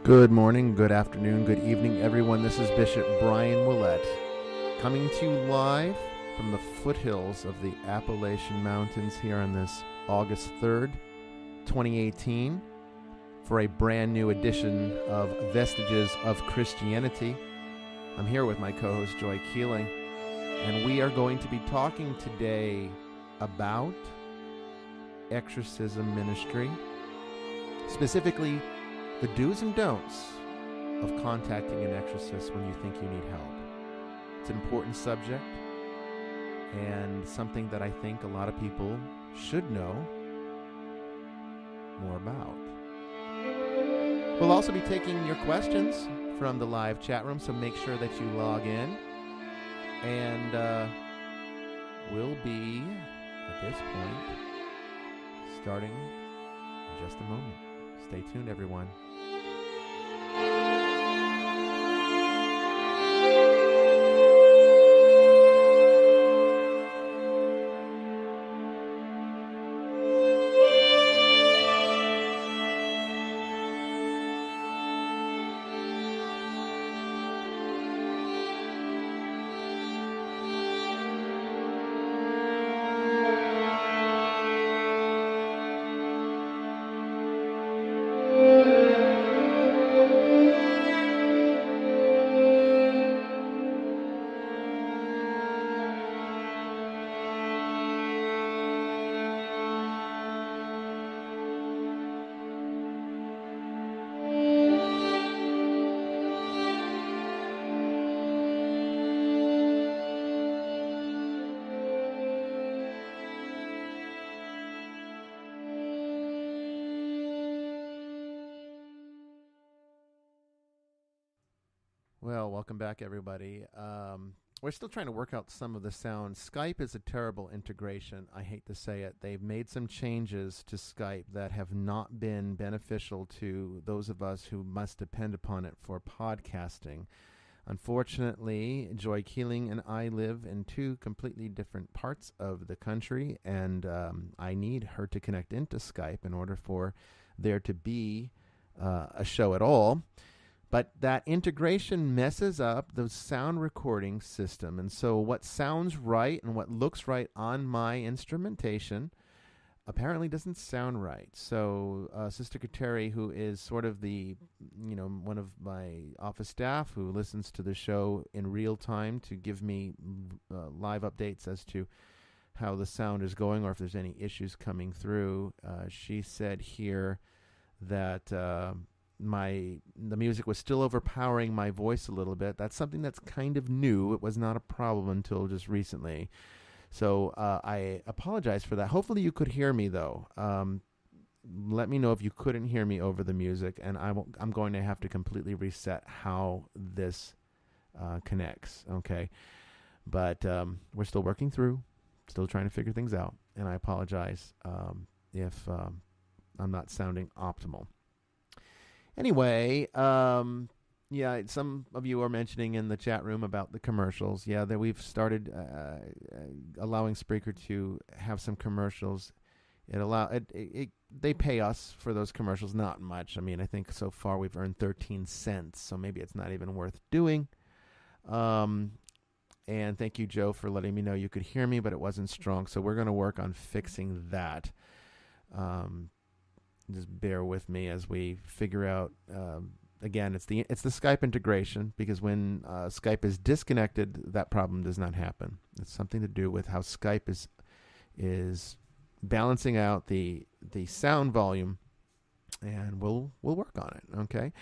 Good morning, good afternoon, good evening, everyone. This is Bishop Brian Willett, coming to you live from the foothills of the Appalachian Mountains here on this August 3rd, 2018, for a brand new edition of Vestiges of Christianity. I'm here with my co-host, Joy Keeling, and we are going to be talking today about exorcism ministry, specifically the do's and don'ts of contacting an exorcist when you think you need help. It's an important subject and something that I think a lot of people should know more about. We'll also be taking your questions from the live chat room, so make sure that you log in. And we'll be, at this point, starting in just a moment. Stay tuned, everyone. Well, welcome back, everybody. We're still trying to work out some of the sound. Skype is a terrible integration. I hate to say it. They've made some changes to Skype that have not been beneficial to those of us who must depend upon it for podcasting. Unfortunately, Joy Keeling and I live in two completely different parts of the country, and I need her to connect into Skype in order for there to be a show at all. But that integration messes up the sound recording system. And so what sounds right and what looks right on my instrumentation apparently doesn't sound right. So Sister Kateri, who is sort of one of my office staff who listens to the show in real time to give me live updates as to how the sound is going or if there's any issues coming through, she said here that the music was still overpowering my voice a little bit. That's something that's kind of new. It was not a problem until just recently. So I apologize for that. Hopefully you could hear me, though. Let me know if you couldn't hear me over the music, and I'm going to have to completely reset how this connects, okay? But we're still working through, still trying to figure things out, and I apologize if I'm not sounding optimal. Anyway, some of you are mentioning in the chat room about the commercials. Yeah, that we've started allowing Spreaker to have some commercials. They pay us for those commercials, not much. I mean, I think so far we've earned 13 cents, so maybe it's not even worth doing. And thank you, Joe, for letting me know you could hear me, but it wasn't strong. So we're going to work on fixing that. Just bear with me as we figure out. Again, it's the Skype integration, because when Skype is disconnected, that problem does not happen. It's something to do with how Skype is balancing out the sound volume, and we'll work on it. Okay,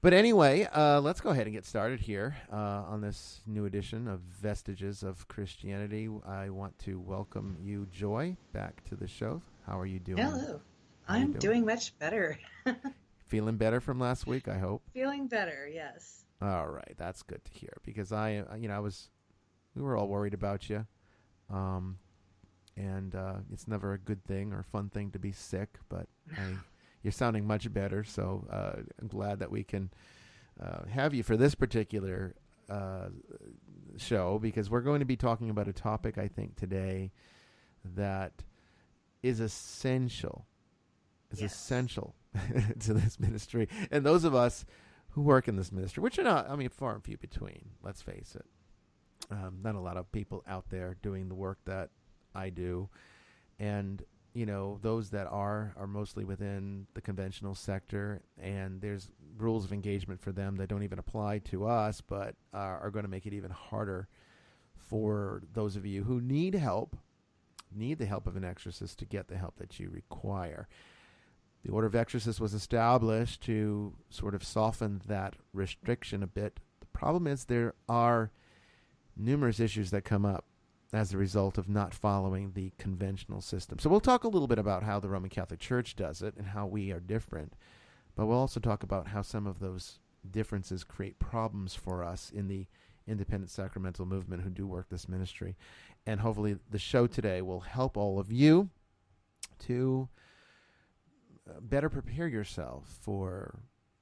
but anyway, let's go ahead and get started here on this new edition of Vestiges of Christianity. I want to welcome you, Joy, back to the show. How are you doing? Hello. I'm doing much better. Feeling better from last week, I hope. Feeling better, yes. All right, that's good to hear, because we were all worried about you, and it's never a good thing or fun thing to be sick. But you're sounding much better, so I'm glad that we can have you for this particular show, because we're going to be talking about a topic, I think, today that is essential. Essential to this ministry. And those of us who work in this ministry, which are not, far and few between, let's face it. Not a lot of people out there doing the work that I do. And, those that are mostly within the conventional sector, and there's rules of engagement for them that don't even apply to us, but are going to make it even harder for those of you who need the help of an exorcist to get the help that you require. The Order of Exorcists was established to sort of soften that restriction a bit. The problem is there are numerous issues that come up as a result of not following the conventional system. So we'll talk a little bit about how the Roman Catholic Church does it and how we are different. But we'll also talk about how some of those differences create problems for us in the independent sacramental movement who do work this ministry. And hopefully the show today will help all of you to better prepare yourself for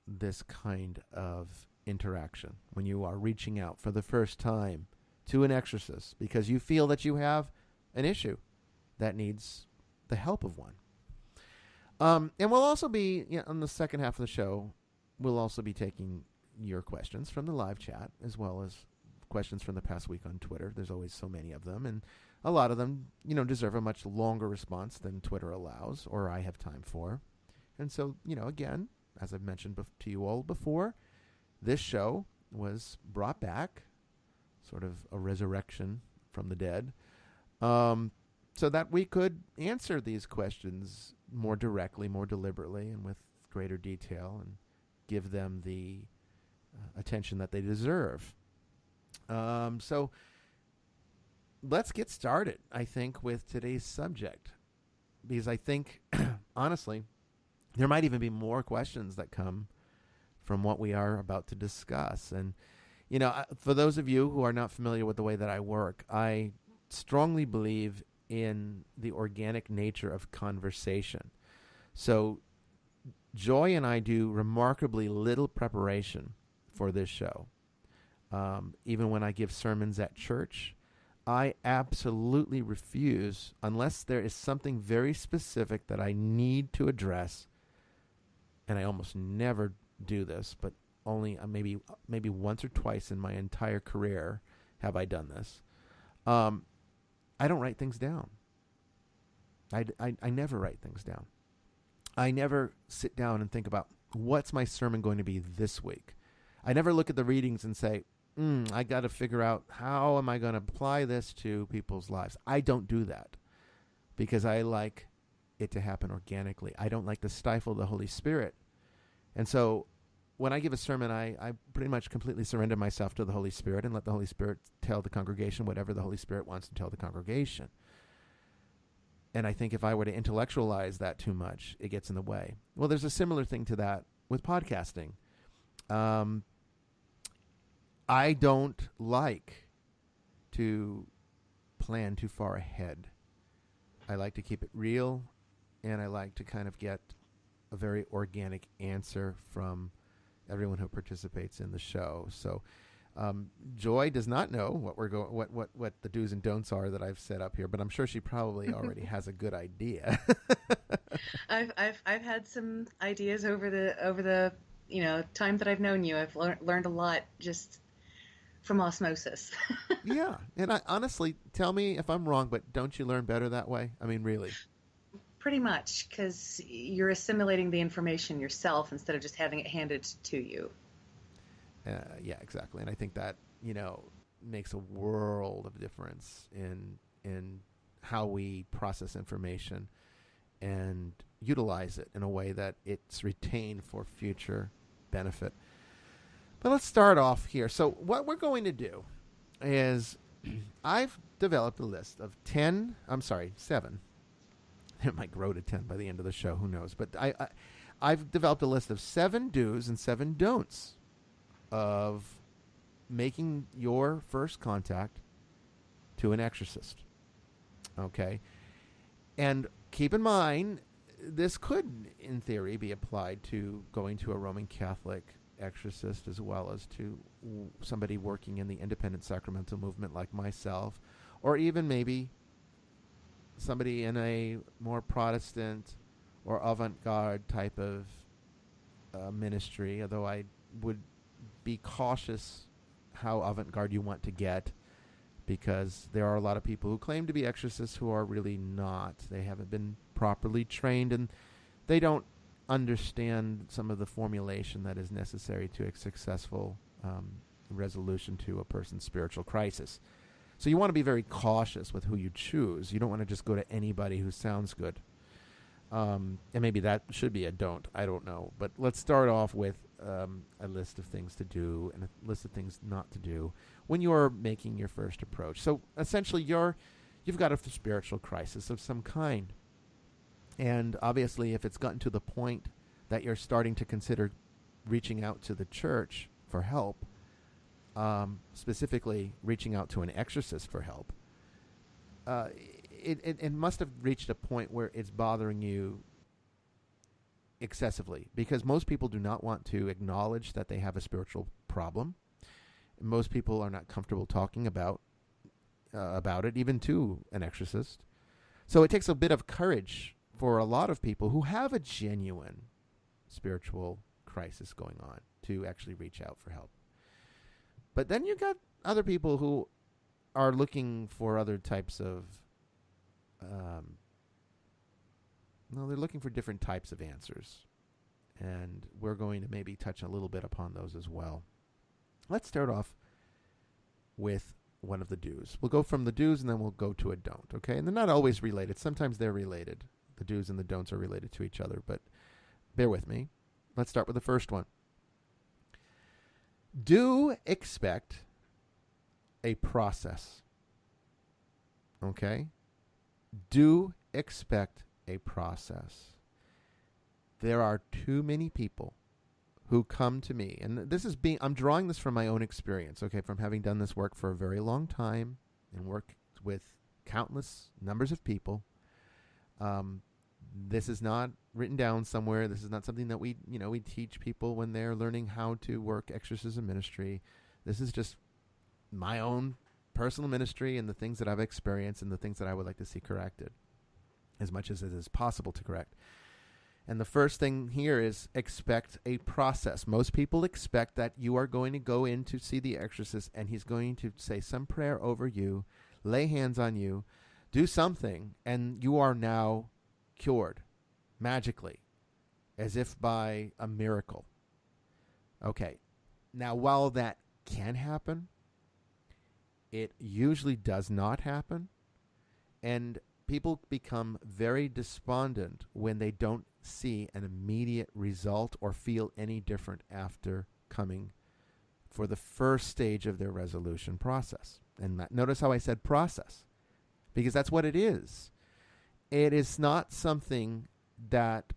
this kind of interaction when you are reaching out for the first time to an exorcist because you feel that you have an issue that needs the help of one. And we'll also be, on the second half of the show, we'll also be taking your questions from the live chat as well as questions from the past week on Twitter. There's always so many of them, and a lot of them, deserve a much longer response than Twitter allows or I have time for. And so, again, as I've mentioned to you all before, this show was brought back, sort of a resurrection from the dead, so that we could answer these questions more directly, more deliberately, and with greater detail, and give them the attention that they deserve. So let's get started, I think, with today's subject, because I think, honestly, there might even be more questions that come from what we are about to discuss. And, for those of you who are not familiar with the way that I work, I strongly believe in the organic nature of conversation. So Joy and I do remarkably little preparation for this show. Even when I give sermons at church, I absolutely refuse, unless there is something very specific that I need to address, and I almost never do this, but only maybe once or twice in my entire career have I done this. I don't write things down. I never write things down. I never sit down and think about what's my sermon going to be this week. I never look at the readings and say, I got to figure out how am I going to apply this to people's lives. I don't do that because I like it to happen organically. I don't like to stifle the Holy Spirit. And so when I give a sermon, I pretty much completely surrender myself to the Holy Spirit and let the Holy Spirit tell the congregation whatever the Holy Spirit wants to tell the congregation. And I think if I were to intellectualize that too much, it gets in the way. Well, there's a similar thing to that with podcasting. I don't like to plan too far ahead. I like to keep it real, and I like to kind of get a very organic answer from everyone who participates in the show. So Joy does not know what the do's and don'ts are that I've set up here, but I'm sure she probably already has a good idea. I've had some ideas over the time that I've known you. I've learned a lot just from osmosis. Yeah, and I honestly, tell me if I'm wrong, but don't you learn better that way? I mean, really. Pretty much, because you're assimilating the information yourself instead of just having it handed to you. Yeah, exactly. And I think that, makes a world of difference in how we process information and utilize it in a way that it's retained for future benefit. But let's start off here. So what we're going to do is I've developed a list of 7. It might grow to 10 by the end of the show. Who knows? But I've developed a list of 7 do's and 7 don'ts of making your first contact to an exorcist. Okay? And keep in mind, this could, in theory, be applied to going to a Roman Catholic exorcist as well as to somebody working in the independent sacramental movement like myself, or even maybe somebody in a more Protestant or avant-garde type of ministry, although I would be cautious how avant-garde you want to get, because there are a lot of people who claim to be exorcists who are really not. They haven't been properly trained, and they don't understand some of the formulation that is necessary to a successful resolution to a person's spiritual crisis. So you want to be very cautious with who you choose. You don't want to just go to anybody who sounds good. And maybe that should be a don't. I don't know. But let's start off with a list of things to do and a list of things not to do when you're making your first approach. So essentially, you've got a spiritual crisis of some kind. And obviously, if it's gotten to the point that you're starting to consider reaching out to the church for help, specifically reaching out to an exorcist for help, it must have reached a point where it's bothering you excessively, because most people do not want to acknowledge that they have a spiritual problem. Most people are not comfortable talking about it, even to an exorcist. So it takes a bit of courage for a lot of people who have a genuine spiritual crisis going on to actually reach out for help. But then you got other people who are looking for other types of they're looking for different types of answers. And we're going to maybe touch a little bit upon those as well. Let's start off with one of the do's. We'll go from the do's and then we'll go to a don't, okay? And they're not always related. Sometimes they're related. The do's and the don'ts are related to each other, but bear with me. Let's start with the first one. Do expect a process, okay? Do expect a process. There are too many people who come to me, and I'm drawing this from my own experience, okay, from having done this work for a very long time and worked with countless numbers of people. This is not written down somewhere. This is not something that we teach people when they're learning how to work exorcism ministry. This is just my own personal ministry and the things that I've experienced and the things that I would like to see corrected as much as it is possible to correct. And the first thing here is expect a process. Most people expect that you are going to go in to see the exorcist and he's going to say some prayer over you, lay hands on you, do something, and you are now cured magically, as if by a miracle. Okay. Now, while that can happen, it usually does not happen, and people become very despondent when they don't see an immediate result or feel any different after coming for the first stage of their resolution process. And notice how I said process, because that's what it is. It is not something that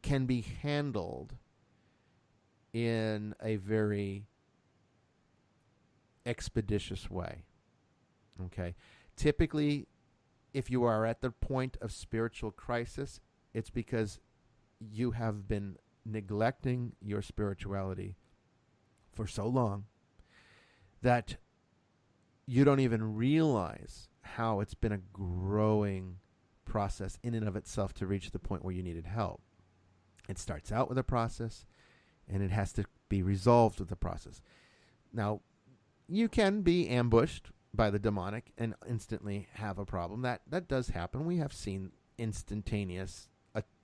can be handled in a very expeditious way. Okay? Typically, if you are at the point of spiritual crisis, it's because you have been neglecting your spirituality for so long that you don't even realize how it's been a growing process in and of itself to reach the point where you needed help. It starts out with a process, and it has to be resolved with the process. Now, you can be ambushed by the demonic and instantly have a problem. That does happen. We have seen instantaneous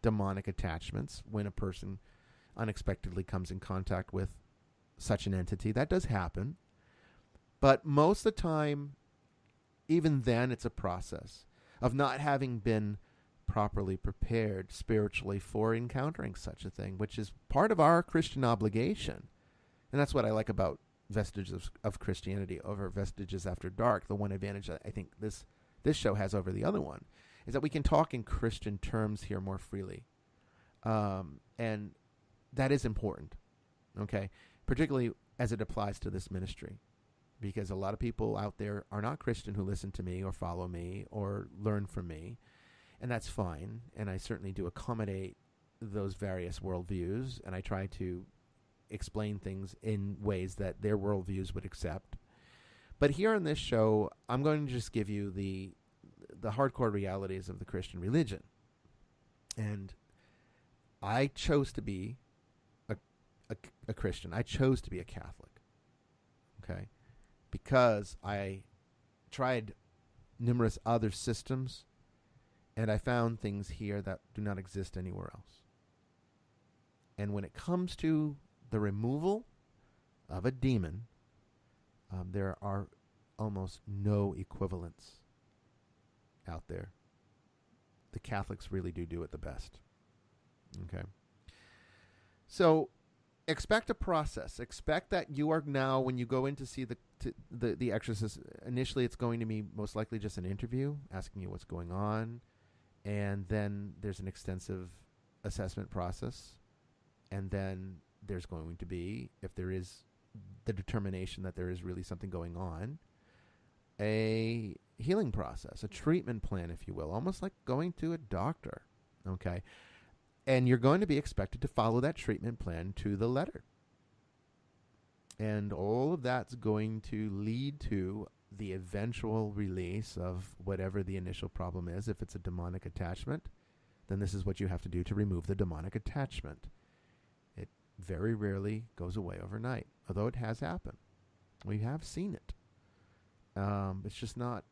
demonic attachments when a person unexpectedly comes in contact with such an entity. That does happen. But most of the time, even then, it's a process of not having been properly prepared spiritually for encountering such a thing, which is part of our Christian obligation. And that's what I like about Vestiges of Christianity over Vestiges After Dark. The one advantage that I think this show has over the other one is that we can talk in Christian terms here more freely. And that is important, okay? Particularly as it applies to this ministry. Because a lot of people out there are not Christian who listen to me or follow me or learn from me. And that's fine. And I certainly do accommodate those various worldviews. And I try to explain things in ways that their worldviews would accept. But here on this show, I'm going to just give you the hardcore realities of the Christian religion. And I chose to be a a Christian. I chose to be a Catholic. Okay, because I tried numerous other systems, and I found things here that do not exist anywhere else. And when it comes to the removal of a demon, there are almost no equivalents out there. The Catholics really do it the best. Okay. So expect a process. Expect that you are now, when you go in to see the Exorcist, initially it's going to be most likely just an interview, asking you what's going on. And then there's an extensive assessment process. And then there's going to be, if there is the determination that there is really something going on, a healing process, a treatment plan, if you will, almost like going to a doctor, okay? And you're going to be expected to follow that treatment plan to the letter. And all of that's going to lead to the eventual release of whatever the initial problem is. If it's a demonic attachment, then this is what you have to do to remove the demonic attachment. It very rarely goes away overnight, although it has happened. We have seen it. It's just not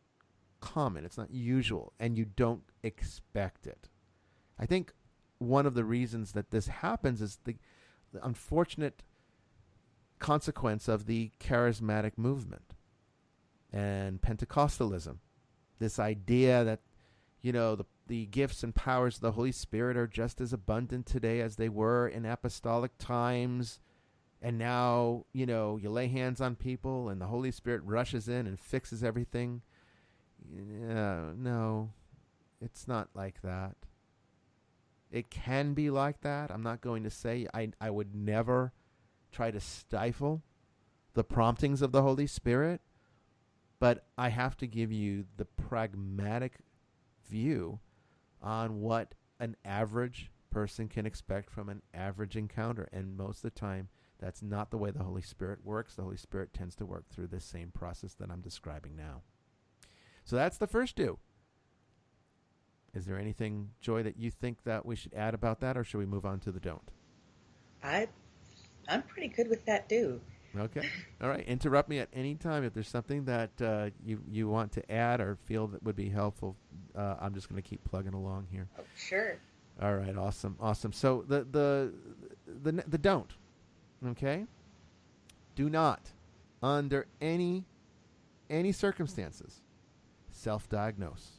common. It's not usual, and you don't expect it. I think one of the reasons that this happens is the unfortunate consequence of the charismatic movement and Pentecostalism. This idea that, the gifts and powers of the Holy Spirit are just as abundant today as they were in apostolic times. And now, you lay hands on people and the Holy Spirit rushes in and fixes everything. No, it's not like that. It can be like that. I'm not going to say I would never try to stifle the promptings of the Holy Spirit, but I have to give you the pragmatic view on what an average person can expect from an average encounter. And most of the time, that's not the way the Holy Spirit works. The Holy Spirit tends to work through this same process that I'm describing now. So that's the first do. Is there anything, Joy, that you think that we should add about that, or should we move on to the don't? I'm pretty good with that do. Okay. All right. Interrupt me at any time if there's something that you want to add or feel that would be helpful. I'm just going to keep plugging along here. Oh, sure. All right. Awesome. So the don't. Okay? Do not, under any circumstances, self-diagnose.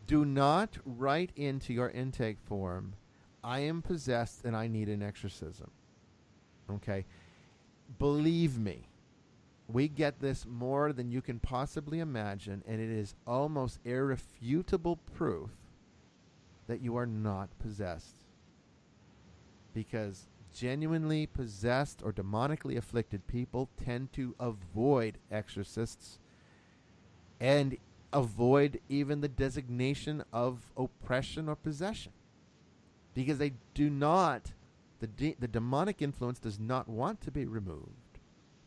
Do not write into your intake form, I am possessed and I need an exorcism. Okay? Believe me, we get this more than you can possibly imagine, and it is almost irrefutable proof that you are not possessed. Because genuinely possessed or demonically afflicted people tend to avoid exorcists and avoid even the designation of oppression or possession, because they do not, the demonic influence does not want to be removed.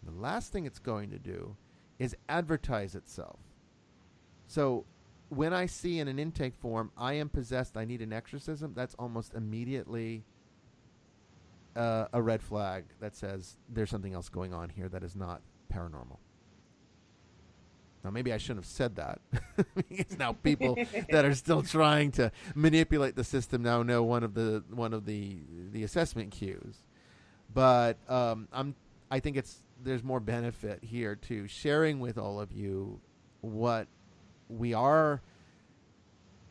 The last thing it's going to do is advertise itself. So when I see in an intake form, I am possessed, I need an exorcism, that's almost immediately a red flag that says there's something else going on here that is not paranormal. Now, maybe I shouldn't have said that. Because now people that are still trying to manipulate the system now know one of the assessment cues. But I think there's more benefit here to sharing with all of you what we are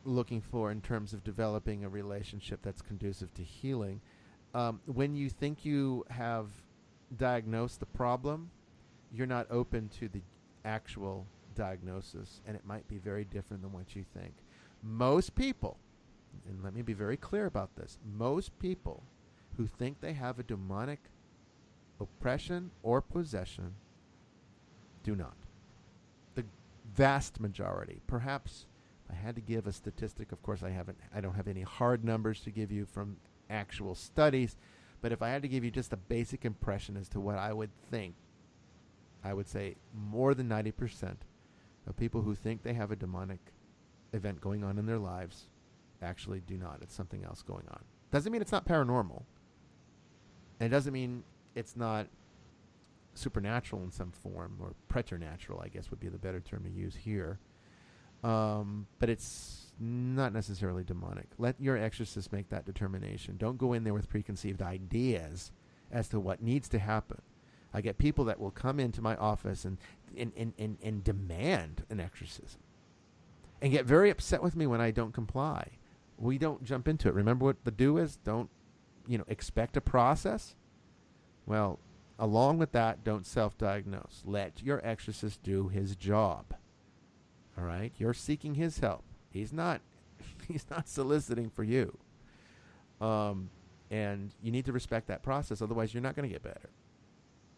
looking for in terms of developing a relationship that's conducive to healing. When you think you have diagnosed the problem, you're not open to the actual diagnosis, and it might be very different than what you think. Most people, and let me be very clear about this, most people who think they have a demonic oppression or possession do not. The vast majority, perhaps if I had to give a statistic, of course I don't have any hard numbers to give you from actual studies, but if I had to give you just a basic impression as to what I would think, I would say more than 90% of people who think they have a demonic event going on in their lives actually do not. It's something else going on. Doesn't mean it's not paranormal. And it doesn't mean it's not supernatural in some form, or preternatural, I guess would be the better term to use here. But it's not necessarily demonic. Let your exorcist make that determination. Don't go in there with preconceived ideas as to what needs to happen. I get people that will come into my office and demand an exorcism and get very upset with me when I don't comply. We don't jump into it. Remember what the do is? Don't, expect a process. Well, along with that, don't self-diagnose. Let your exorcist do his job. All right? You're seeking his help. He's not soliciting for you. And you need to respect that process, otherwise you're not going to get better.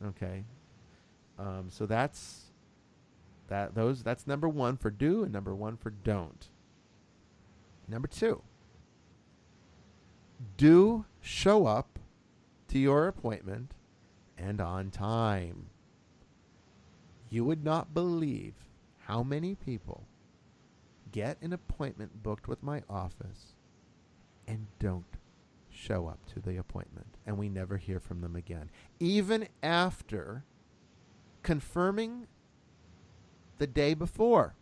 Okay? So that's number one for do and number one for don't. Number two, do show up to your appointment and on time. You would not believe how many people get an appointment booked with my office and don't show up to the appointment, and we never hear from them again, even after confirming the day before.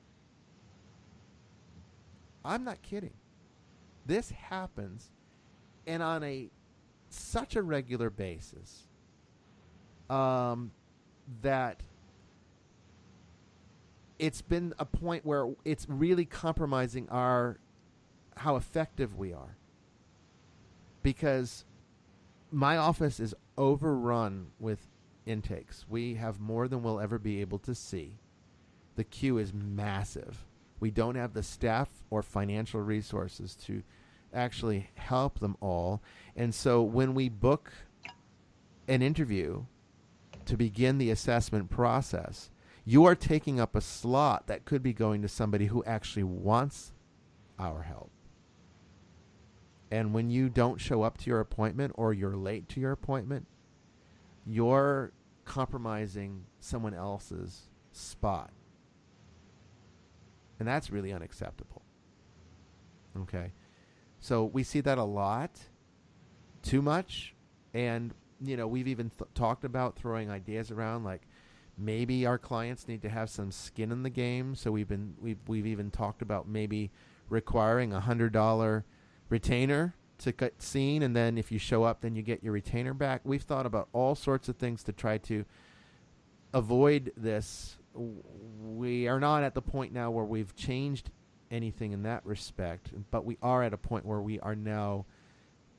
I'm not kidding. This happens, and on such a regular basis, that it's been a point where it's really compromising how effective we are. Because my office is overrun with intakes. We have more than we'll ever be able to see. The queue is massive. We don't have the staff or financial resources to actually help them all. And so when we book an interview to begin the assessment process, you are taking up a slot that could be going to somebody who actually wants our help. And when you don't show up to your appointment or you're late to your appointment, you're compromising someone else's spot. And that's really unacceptable. Okay? So we see that a lot, too much. And, we've even talked about throwing ideas around, like maybe our clients need to have some skin in the game. So we've even talked about maybe requiring $100 retainer to get seen, and then if you show up, then you get your retainer back. We've thought about all sorts of things to try to avoid this. We are not at the point now where we've changed anything in that respect, but we are at a point where we are now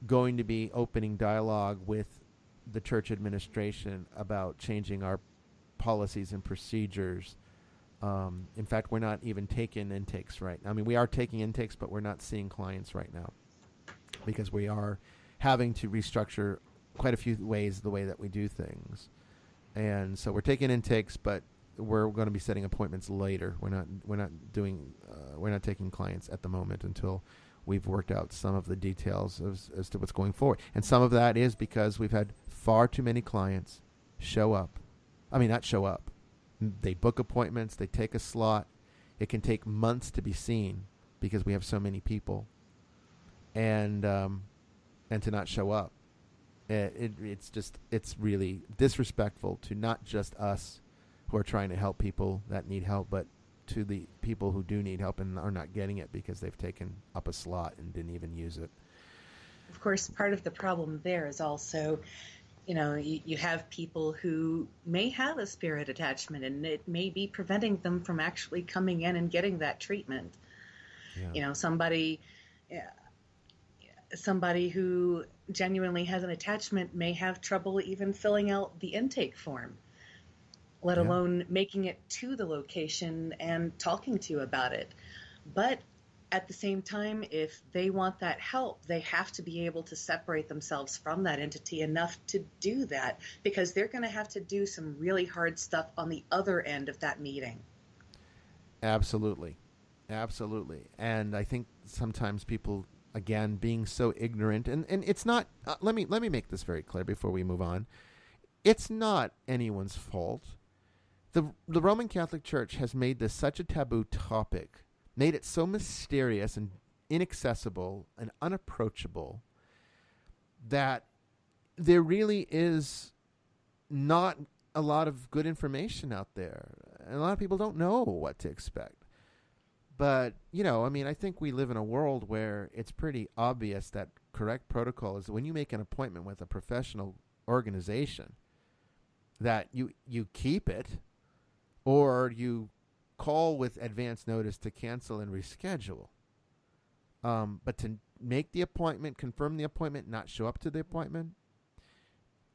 going to be opening dialogue with the church administration about changing our policies and procedures. In fact, we're not even taking intakes right now. I mean, we are taking intakes, but we're not seeing clients right now because we are having to restructure quite a few ways the way that we do things. And so we're taking intakes, but we're going to be setting appointments later. We're not taking clients at the moment until we've worked out some of the details as to what's going forward. And some of that is because we've had far too many clients show up. I mean, not show up. They book appointments. They take a slot. It can take months to be seen because we have so many people, and to not show up. It's really disrespectful to not just us who are trying to help people that need help, but to the people who do need help and are not getting it because they've taken up a slot and didn't even use it. Of course, part of the problem there is also, you have people who may have a spirit attachment, and it may be preventing them from actually coming in and getting that treatment. Yeah. Somebody who genuinely has an attachment may have trouble even filling out the intake form, let alone making it to the location and talking to you about it. But at the same time, if they want that help, they have to be able to separate themselves from that entity enough to do that, because they're going to have to do some really hard stuff on the other end of that meeting. Absolutely. And I think sometimes people, again, being so ignorant, and it's not, let me make this very clear before we move on. It's not anyone's fault. The Roman Catholic Church has made this such a taboo topic, made it so mysterious and inaccessible and unapproachable that there really is not a lot of good information out there. And a lot of people don't know what to expect. But, I think we live in a world where it's pretty obvious that correct protocol is when you make an appointment with a professional organization, that you keep it, or you call with advance notice to cancel and reschedule. But to make the appointment, confirm the appointment, not show up to the appointment,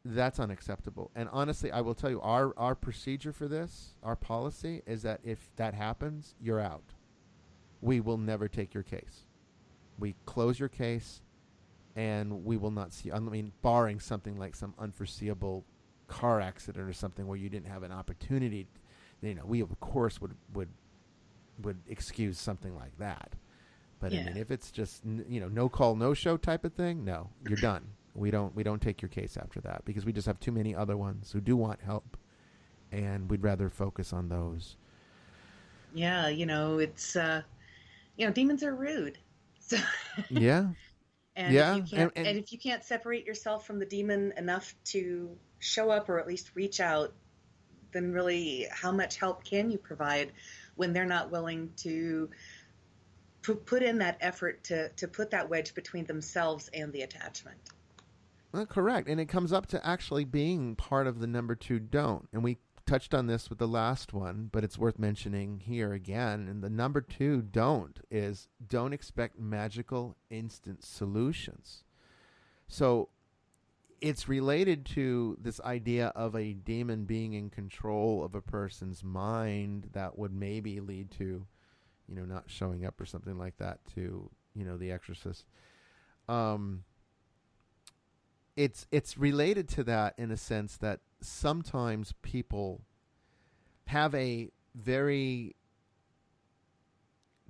that's unacceptable. And honestly, I will tell you, our procedure for this, our policy, is that if that happens, you're out. We will never take your case. We close your case, and we will not see. Barring something like some unforeseeable car accident or something where you didn't have an opportunity. We of course would excuse something like that. But if it's just no call, no show type of thing, no, you're done. We don't take your case after that, because we just have too many other ones who do want help, and we'd rather focus on those. Yeah, it's demons are rude. So yeah. And yeah. If you can't separate yourself from the demon enough to show up or at least reach out, then really how much help can you provide when they're not willing to put in that effort to put that wedge between themselves and the attachment? Well, correct. And it comes up to actually being part of the number 2 don't. And we touched on this with the last one, but it's worth mentioning here again. And the number 2 don't expect magical instant solutions. So it's related to this idea of a demon being in control of a person's mind that would maybe lead to, not showing up or something like that to, the Exorcist. It's related to that in a sense that sometimes people have a very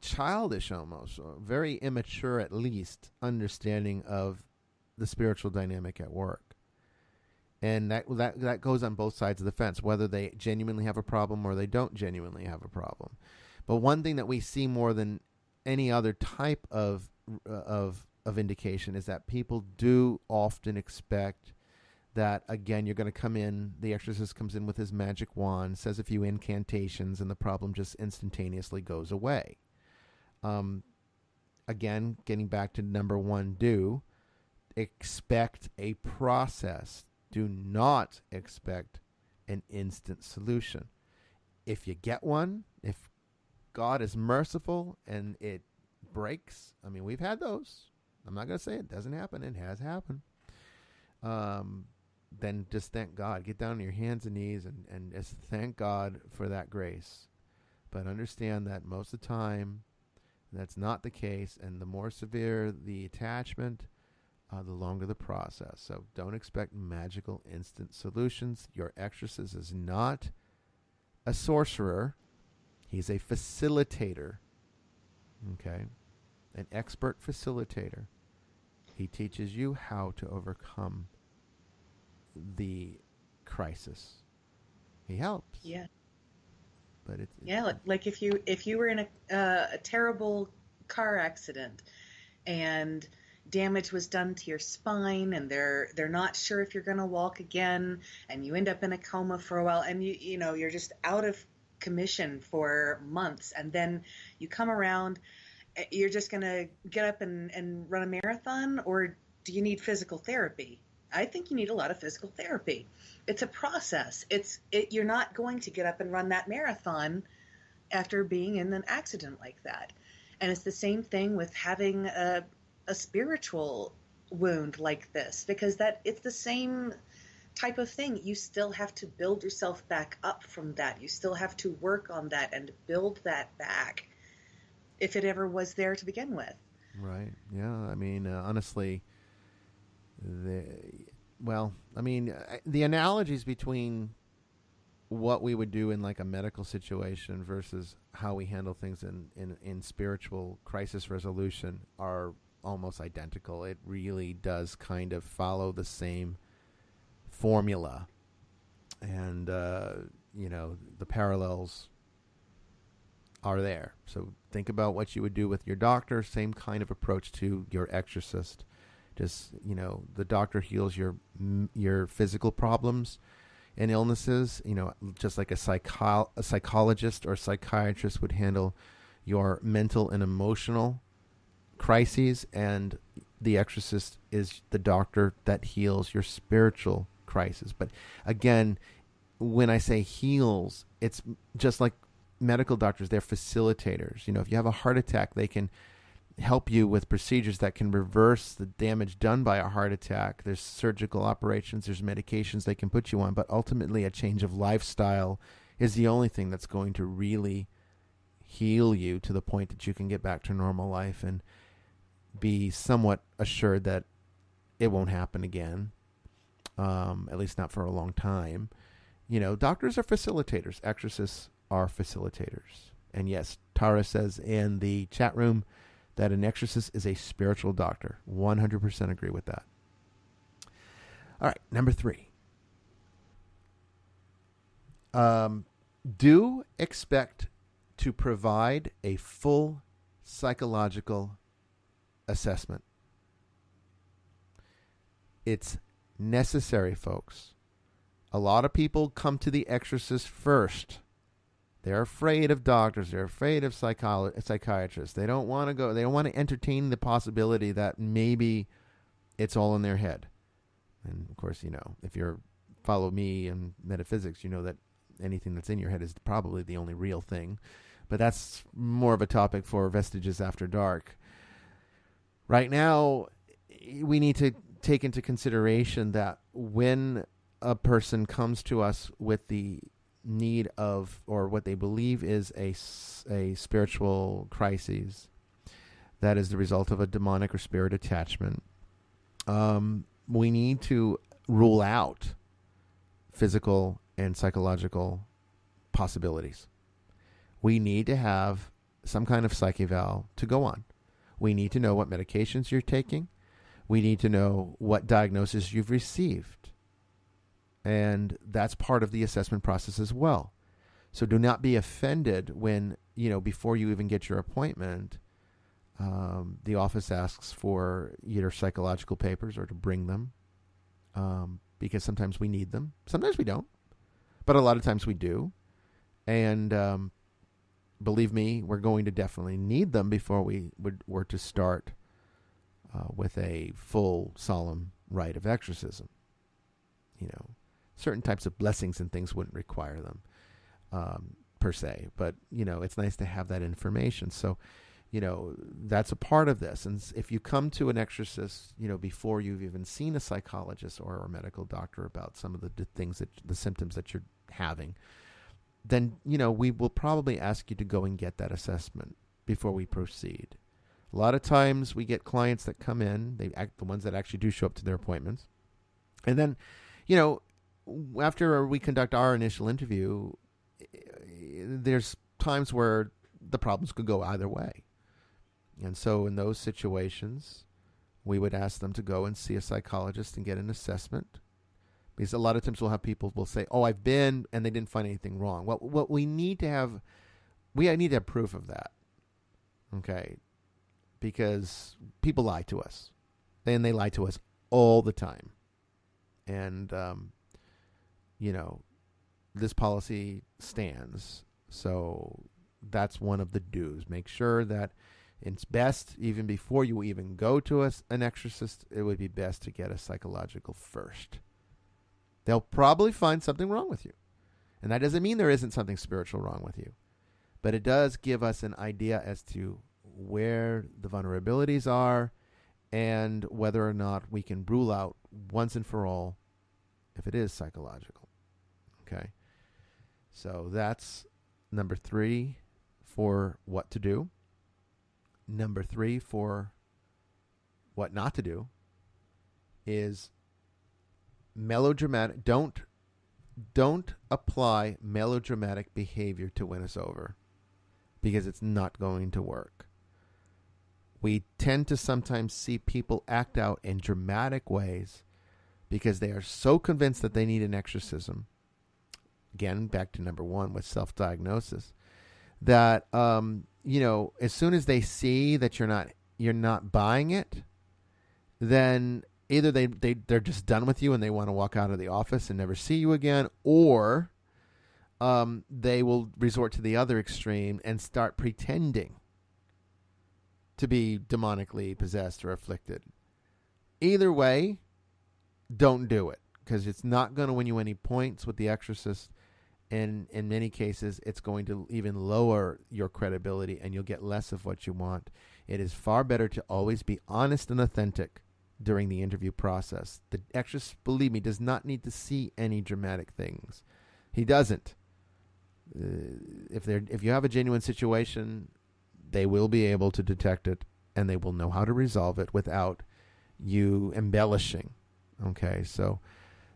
childish, almost, or very immature at least, understanding of the spiritual dynamic at work. And that goes on both sides of the fence, whether they genuinely have a problem or they don't genuinely have a problem. But one thing that we see more than any other type of indication is that people do often expect that, again, you're going to come in, the exorcist comes in with his magic wand, says a few incantations, and the problem just instantaneously goes away. Again, getting back to number 1, do expect a process. Do not expect an instant solution. If you get one, if God is merciful and it breaks, we've had those. I'm not going to say it doesn't happen. It has happened. Then just thank God. Get down on your hands and knees and just thank God for that grace. But understand that most of the time, that's not the case. And the more severe the attachment, the longer the process. So don't expect magical instant solutions. Your exorcist is not a sorcerer. He's a facilitator. Okay? An expert facilitator. He teaches you how to overcome the crisis. He helps. Yeah. But it's like if you were in a terrible car accident and damage was done to your spine and they're not sure if you're going to walk again, and you end up in a coma for a while, and you're just out of commission for months, and then you come around, you're just going to get up and run a marathon, or do you need physical therapy? I think you need a lot of physical therapy. It's a process. You're not going to get up and run that marathon after being in an accident like that. And it's the same thing with having a spiritual wound like this, because it's the same type of thing. You still have to build yourself back up from that. You still have to work on that and build that back if it ever was there to begin with. Right. Yeah. Honestly, the analogies between what we would do in like a medical situation versus how we handle things in spiritual crisis resolution are almost identical. It really does kind of follow the same formula, and the parallels are there. So think about what you would do with your doctor. Same kind of approach to your exorcist. Just, the doctor heals your physical problems and illnesses, just like a psychologist or psychiatrist would handle your mental and emotional crises, and the exorcist is the doctor that heals your spiritual crisis. But again, when I say heals, it's just like medical doctors, they're facilitators. If you have a heart attack, they can help you with procedures that can reverse the damage done by a heart attack. There's surgical operations, there's medications they can put you on, but ultimately a change of lifestyle is the only thing that's going to really heal you to the point that you can get back to normal life and be somewhat assured that it won't happen again, at least not for a long time. Doctors are facilitators. Exorcists are facilitators. And yes, Tara says in the chat room that an exorcist is a spiritual doctor. 100% agree with that. All right, number 3. Do expect to provide a full psychological assessment. It's necessary, folks. A lot of people come to the exorcist first. They're afraid of doctors. They're afraid of psychiatrists. They don't want to go. They don't want to entertain the possibility that maybe it's all in their head. And of course, if you follow me in metaphysics, you know that anything that's in your head is probably the only real thing. But that's more of a topic for Vestiges After Dark. Right now, we need to take into consideration that when a person comes to us with the need of, or what they believe is a spiritual crisis that is the result of a demonic or spirit attachment, we need to rule out physical and psychological possibilities. We need to have some kind of psych eval to go on. We need to know what medications you're taking. We need to know what diagnosis you've received. And that's part of the assessment process as well. So do not be offended when, before you even get your appointment, the office asks for your psychological papers or to bring them, because sometimes we need them. Sometimes we don't, but a lot of times we do. And believe me, we're going to definitely need them before we were to start with a full solemn rite of exorcism. Certain types of blessings and things wouldn't require them per se, but it's nice to have that information. So that's a part of this. And if you come to an exorcist before you've even seen a psychologist or a medical doctor about some of the symptoms that you're having, then we will probably ask you to go and get that assessment before we proceed. A lot of times we get clients that come in, the ones that actually do show up to their appointments, and then after we conduct our initial interview, there's times where the problems could go either way. And so in those situations, we would ask them to go and see a psychologist and get an assessment. Because a lot of times we'll have people will say, "Oh, I've been," and they didn't find anything wrong. Well, what we need to have proof of that. Okay? Because people lie to us. And they lie to us all the time. And this policy stands. So that's one of the do's. Make sure that it's best, even before you even go to an exorcist, it would be best to get a psychological first. They'll probably find something wrong with you. And that doesn't mean there isn't something spiritual wrong with you. But it does give us an idea as to where the vulnerabilities are and whether or not we can rule out once and for all if it is psychological. Okay? So that's number 3 for what to do. Number 3 for what not to do is melodramatic. Don't apply melodramatic behavior to win us over, because it's not going to work. We tend to sometimes see people act out in dramatic ways because they are so convinced that they need an exorcism. Again, back to number 1 with self-diagnosis, that as soon as they see that you're not buying it, then either they're just done with you and they want to walk out of the office and never see you again, or they will resort to the other extreme and start pretending to be demonically possessed or afflicted. Either way, don't do it, because it's not going to win you any points with the Exorcist. And in many cases, it's going to even lower your credibility and you'll get less of what you want. It is far better to always be honest and authentic during the interview process. The Exorcist, believe me, does not need to see any dramatic things. He doesn't. If you have a genuine situation, they will be able to detect it and they will know how to resolve it without you embellishing. Okay, so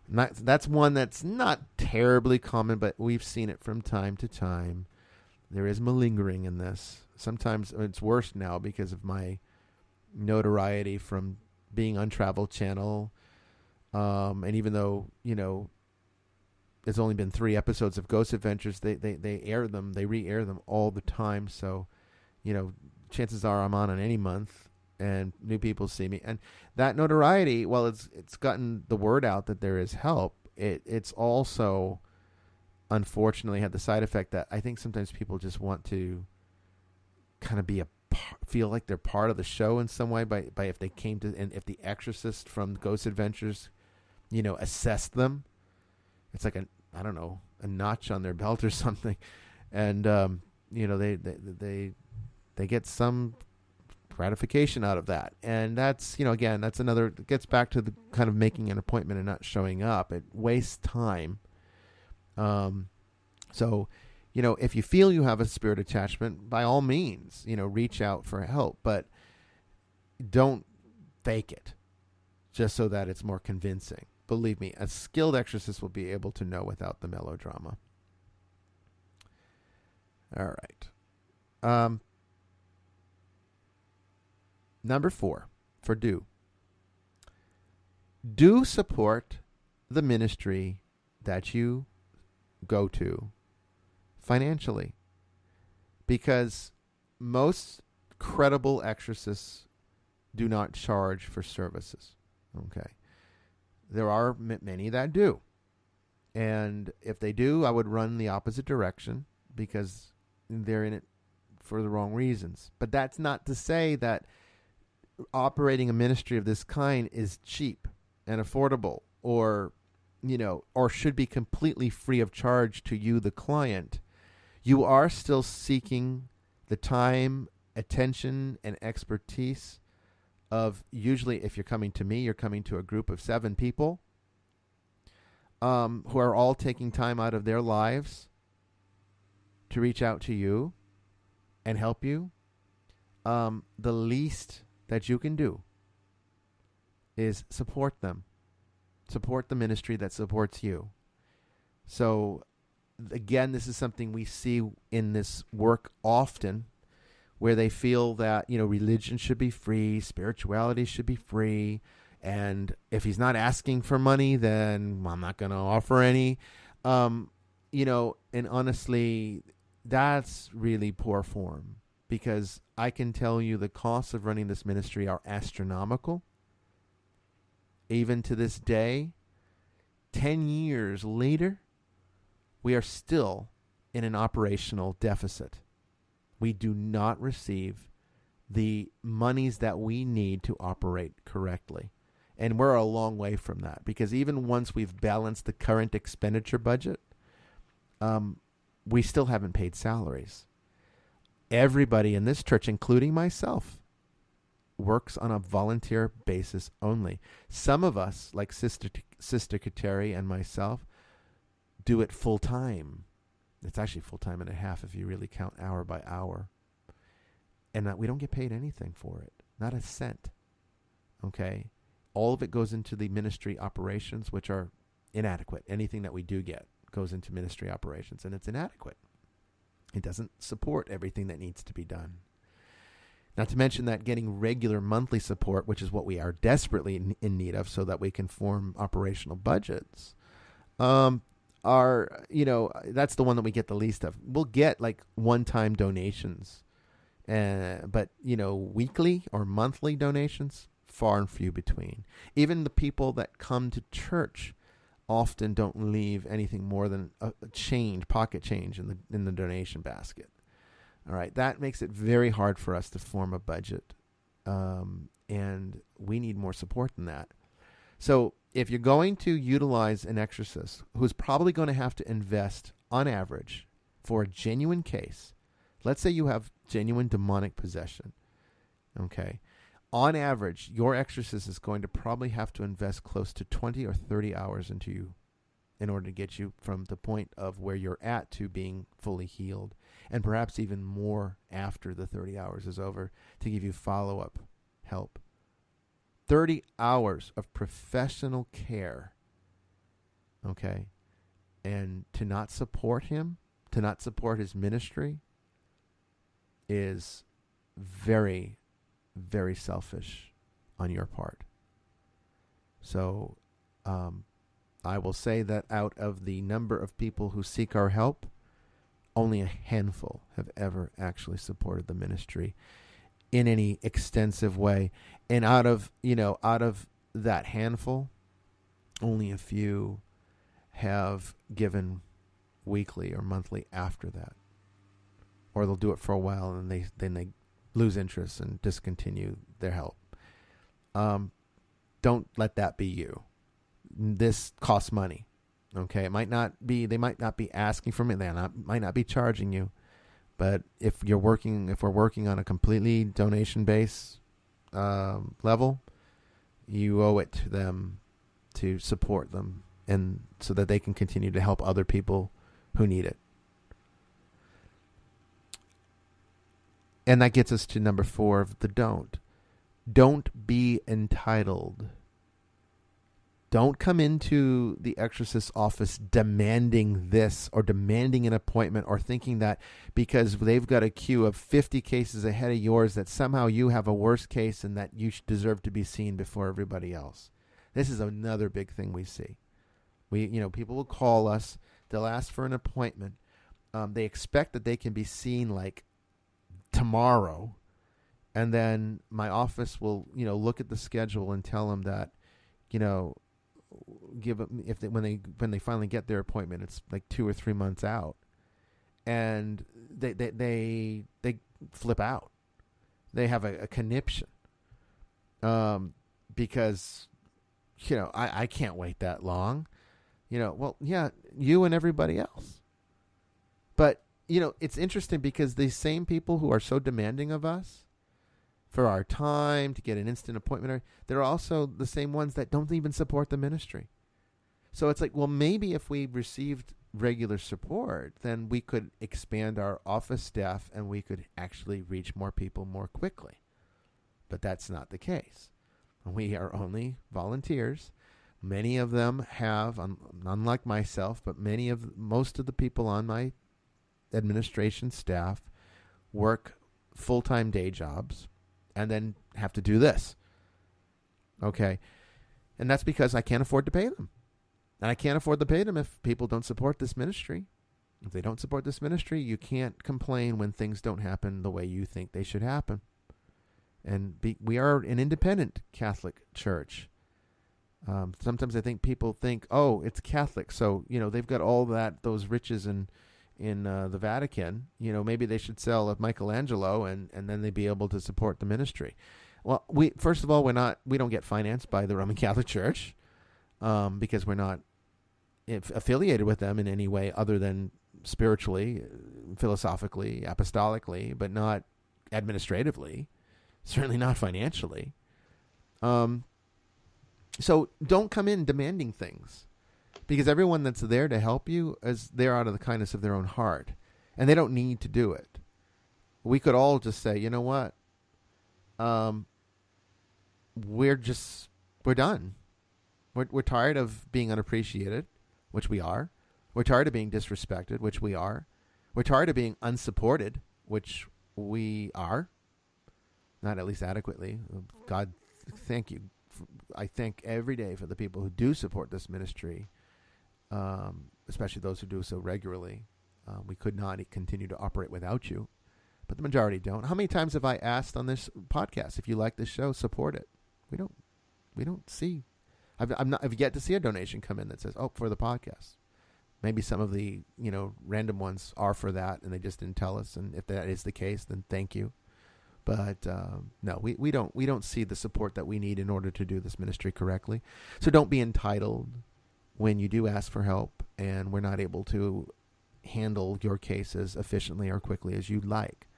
that's one that's not terribly common, but we've seen it from time to time. There is malingering in this. Sometimes it's worse now because of my notoriety from being on Travel Channel. And even though, it's only been 3 episodes of Ghost Adventures, they air them, they re-air them all the time. So, chances are I'm on any month and new people see me. And that notoriety, well, it's gotten the word out that there is help. It's also, unfortunately, had the side effect that I think sometimes people just want to kind of feel like they're part of the show in some way by if they came to, and if the Exorcist from Ghost Adventures, assessed them. It's like a notch on their belt or something. And, they get some gratification out of that. And that's, again, that's another, it gets back to the kind of making an appointment and not showing up. It wastes time. So, if you feel you have a spirit attachment, by all means, reach out for help, but don't fake it just so that it's more convincing. Believe me, a skilled exorcist will be able to know without the melodrama. All right. Number 4 for do. Do support the ministry that you go to financially, because most credible exorcists do not charge for services. Okay. There are many that do. And if they do, I would run the opposite direction, because they're in it for the wrong reasons. But that's not to say that operating a ministry of this kind is cheap and affordable, or should be completely free of charge to you, the client. You are still seeking the time, attention, and expertise of, usually if you're coming to me, you're coming to a group of 7 people who are all taking time out of their lives to reach out to you and help you. The least that you can do is support them. Support the ministry that supports you. So, again, this is something we see in this work often, where they feel that, religion should be free, spirituality should be free, and if he's not asking for money, then I'm not going to offer any. And honestly, that's really poor form, because I can tell you the costs of running this ministry are astronomical. Even to this day, 10 years later, we are still in an operational deficit. We do not receive the monies that we need to operate correctly. And we're a long way from that, because even once we've balanced the current expenditure budget, we still haven't paid salaries. Everybody in this church, including myself, works on a volunteer basis only. Some of us, like Sister Kateri and myself, do it full time. It's actually full time and a half if you really count hour by hour. And we don't get paid anything for it. Not a cent. Okay? All of it goes into the ministry operations, which are inadequate. Anything that we do get goes into ministry operations, and it's inadequate. It doesn't support everything that needs to be done. Not to mention that getting regular monthly support, which is what we are desperately in need of so that we can form operational budgets, that's the one that we get the least of. We'll get like one-time donations, but weekly or monthly donations, far and few between. Even the people that come to church often don't leave anything more than a change, pocket change in the donation basket. All right, that makes it very hard for us to form a budget, and we need more support than that. So if you're going to utilize an exorcist who's probably going to have to invest, on average, for a genuine case, let's say you have genuine demonic possession, okay? On average, your exorcist is going to probably have to invest close to 20 or 30 hours into you in order to get you from the point of where you're at to being fully healed, and perhaps even more after the 30 hours is over to give you follow-up help. 30 hours of professional care, okay? And to not support him, to not support his ministry is very, very selfish on your part. So I will say that out of the number of people who seek our help, only a handful have ever actually supported the ministry in any extensive way. And out of that handful, only a few have given weekly or monthly after that. Or they'll do it for a while and then they lose interest and discontinue their help. Don't let that be you. This costs money. Okay, they might not be asking for me. Might not be charging you, but if we're working on a completely donation-based level, you owe it to them to support them, and so that they can continue to help other people who need it. And that gets us to number 4 of the don't. Don't be entitled. Don't come into the exorcist's office demanding this or demanding an appointment or thinking that because they've got a queue of 50 cases ahead of yours that somehow you have a worse case and that you deserve to be seen before everybody else. This is another big thing we see. People will call us. They'll ask for an appointment. They expect that they can be seen like tomorrow. And then my office will, look at the schedule and tell them that, give them when they finally get their appointment, it's like 2 or 3 months out, and they flip out. They have a conniption, because I can't wait that long. Well, yeah, you and everybody else. But it's interesting because these same people who are so demanding of us for our time to get an instant appointment, they're also the same ones that don't even support the ministry. So it's like, well, maybe if we received regular support, then we could expand our office staff and we could actually reach more people more quickly. But that's not the case. We are only volunteers. Many of them have, unlike myself, but most of the people on my administration staff work full-time day jobs and then have to do this. Okay. And that's because I can't afford to pay them. And I can't afford to pay them if people don't support this ministry. If they don't support this ministry, you can't complain when things don't happen the way you think they should happen. And we are an independent Catholic church. Sometimes I think people think, oh, it's Catholic, so they've got all those riches in the Vatican. Maybe they should sell a Michelangelo and then they'd be able to support the ministry. Well, first of all, we don't get financed by the Roman Catholic Church, because we're not affiliated with them in any way other than spiritually, philosophically, apostolically, but not administratively, certainly not financially. So don't come in demanding things, because everyone that's there to help you is there out of the kindness of their own heart, and they don't need to do it. We could all just say, you know what? We're done. We're tired of being unappreciated, which we are. We're tired of being disrespected, which we are. We're tired of being unsupported, which we are. Not at least adequately. God, thank you. I thank every day for the people who do support this ministry, especially those who do so regularly. We could not continue to operate without you, but the majority don't. How many times have I asked on this podcast, if you like this show, support it? We don't see. I've yet to see a donation come in that says, "Oh, for the podcast." Maybe some of the random ones are for that, and they just didn't tell us. And if that is the case, then thank you. But no, we don't see the support that we need in order to do this ministry correctly. So don't be entitled when you do ask for help, and we're not able to handle your case as efficiently or quickly as you'd like.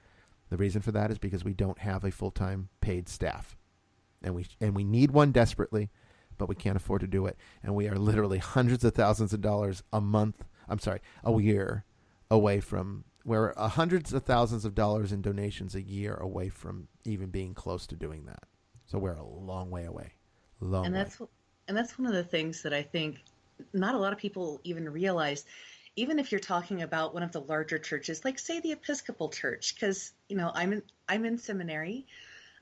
The reason for that is because we don't have a full-time paid staff, and we need one desperately, but we can't afford to do it. And we are literally hundreds of thousands of dollars a year away from, we're hundreds of thousands of dollars in donations a year away from even being close to doing that. So we're a long way away. And that's one of the things that I think not a lot of people even realize. Even if you're talking about one of the larger churches, like say the Episcopal Church, because I'm in seminary.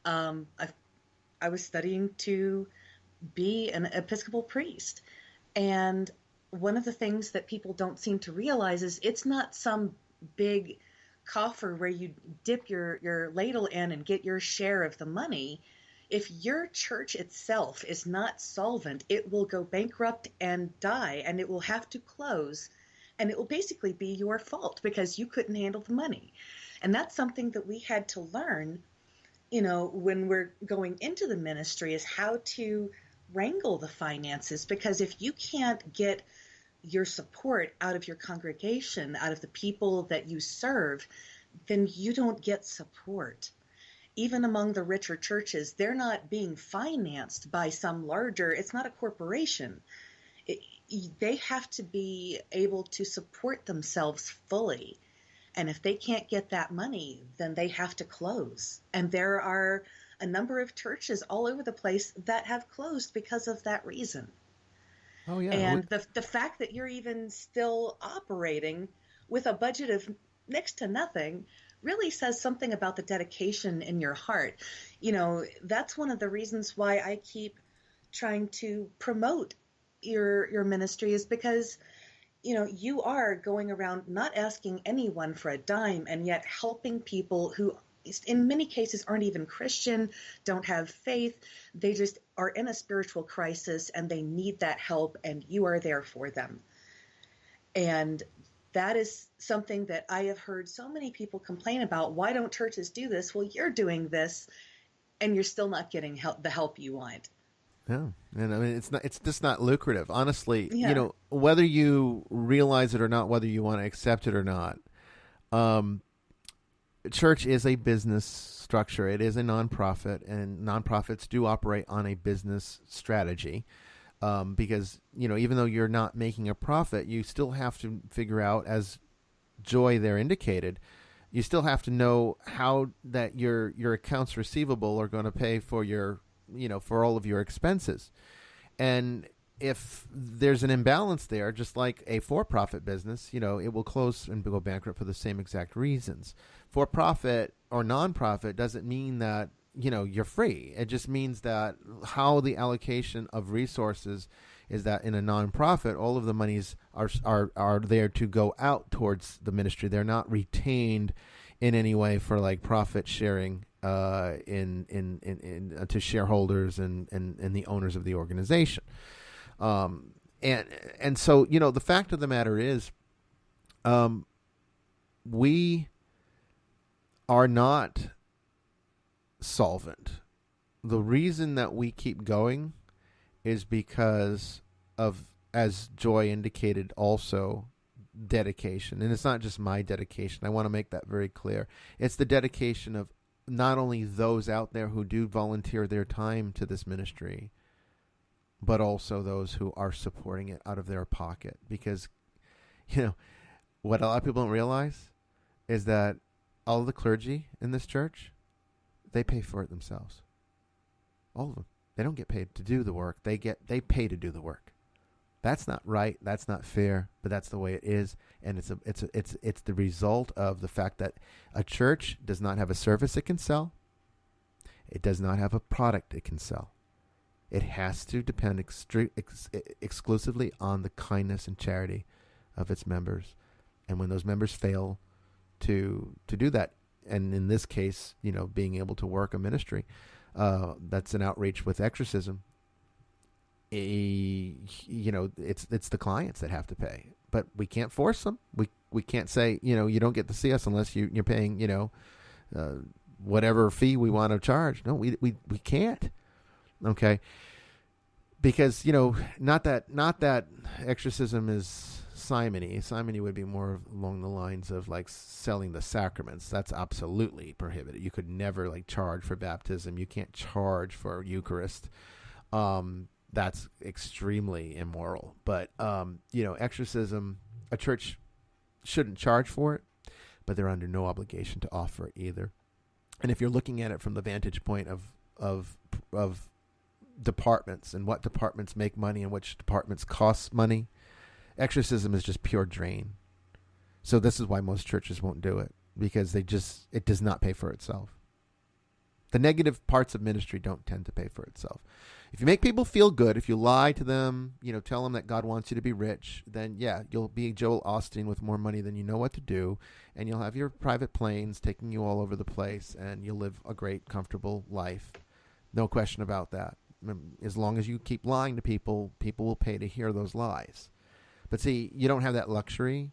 I was studying to be an Episcopal priest, and one of the things that people don't seem to realize is it's not some big coffer where you dip your ladle in and get your share of the money. If your church itself is not solvent, it will go bankrupt and die, and it will have to close. And it will basically be your fault because you couldn't handle the money. And that's something that we had to learn, when we're going into the ministry, is how to wrangle the finances. Because if you can't get your support out of your congregation, out of the people that you serve, then you don't get support. Even among the richer churches, they're not being financed by some larger, it's not a corporation. They have to be able to support themselves fully. And if they can't get that money, then they have to close. And there are a number of churches all over the place that have closed because of that reason. Oh, yeah. And the fact that you're even still operating with a budget of next to nothing really says something about the dedication in your heart. That's one of the reasons why I keep trying to promote your ministry, is because you are going around not asking anyone for a dime, and yet helping people who in many cases aren't even Christian, don't have faith. They just are in a spiritual crisis and they need that help, and you are there for them. And that is something that I have heard so many people complain about. Why don't churches do this? Well, you're doing this and you're still not getting the help you want. Yeah, and I mean it's just not lucrative, honestly. Yeah. Whether you realize it or not, whether you want to accept it or not, church is a business structure. It is a nonprofit, and nonprofits do operate on a business strategy. Because even though you're not making a profit, you still have to figure out, as Joy there indicated, you still have to know how that your accounts receivable are going to pay for your for all of your expenses. And if there's an imbalance there, just like a for-profit business, it will close and go bankrupt for the same exact reasons. For-profit or non-profit doesn't mean that, you're free. It just means that how the allocation of resources is that in a non-profit, all of the monies are there to go out towards the ministry. They're not retained in any way for like profit sharing to shareholders and the owners of the organization. And so, the fact of the matter is, we are not solvent. The reason that we keep going is because of, as Joy indicated, also dedication. And it's not just my dedication. I want to make that very clear. It's the dedication of not only those out there who do volunteer their time to this ministry, but also those who are supporting it out of their pocket. Because, what a lot of people don't realize is that all of the clergy in this church, they pay for it themselves. All of them. They don't get paid to do the work. They pay to do the work. That's not right. That's not fair. But that's the way it is, and it's the result of the fact that a church does not have a service it can sell. It does not have a product it can sell. It has to depend exclusively on the kindness and charity of its members. And when those members fail to do that, and in this case, being able to work a ministry, that's an outreach with exorcism, it's the clients that have to pay, but we can't force them. We can't say, you don't get to see us unless you're paying, whatever fee we want to charge. No, we can't. Okay. Because, not that exorcism is simony. Simony would be more along the lines of like selling the sacraments. That's absolutely prohibited. You could never like charge for baptism. You can't charge for Eucharist. That's extremely immoral. But, exorcism, a church shouldn't charge for it, but they're under no obligation to offer it either. And if you're looking at it from the vantage point of departments and what departments make money and which departments cost money, exorcism is just pure drain. So this is why most churches won't do it, because it does not pay for itself. The negative parts of ministry don't tend to pay for itself. If you make people feel good, if you lie to them, tell them that God wants you to be rich, then yeah, you'll be Joel Osteen with more money than you know what to do, and you'll have your private planes taking you all over the place, and you'll live a great, comfortable life. No question about that. As long as you keep lying to people, people will pay to hear those lies. But see, you don't have that luxury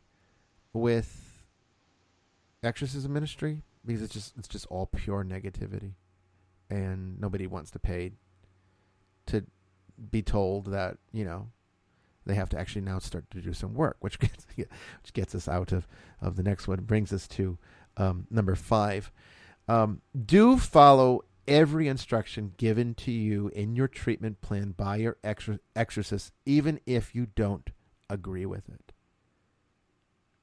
with exorcism ministry, because it's just all pure negativity, and nobody wants to pay to be told that they have to actually now start to do some work, which gets us out of the next one. It brings us to number 5. Do follow every instruction given to you in your treatment plan by your exorcist, even if you don't agree with it.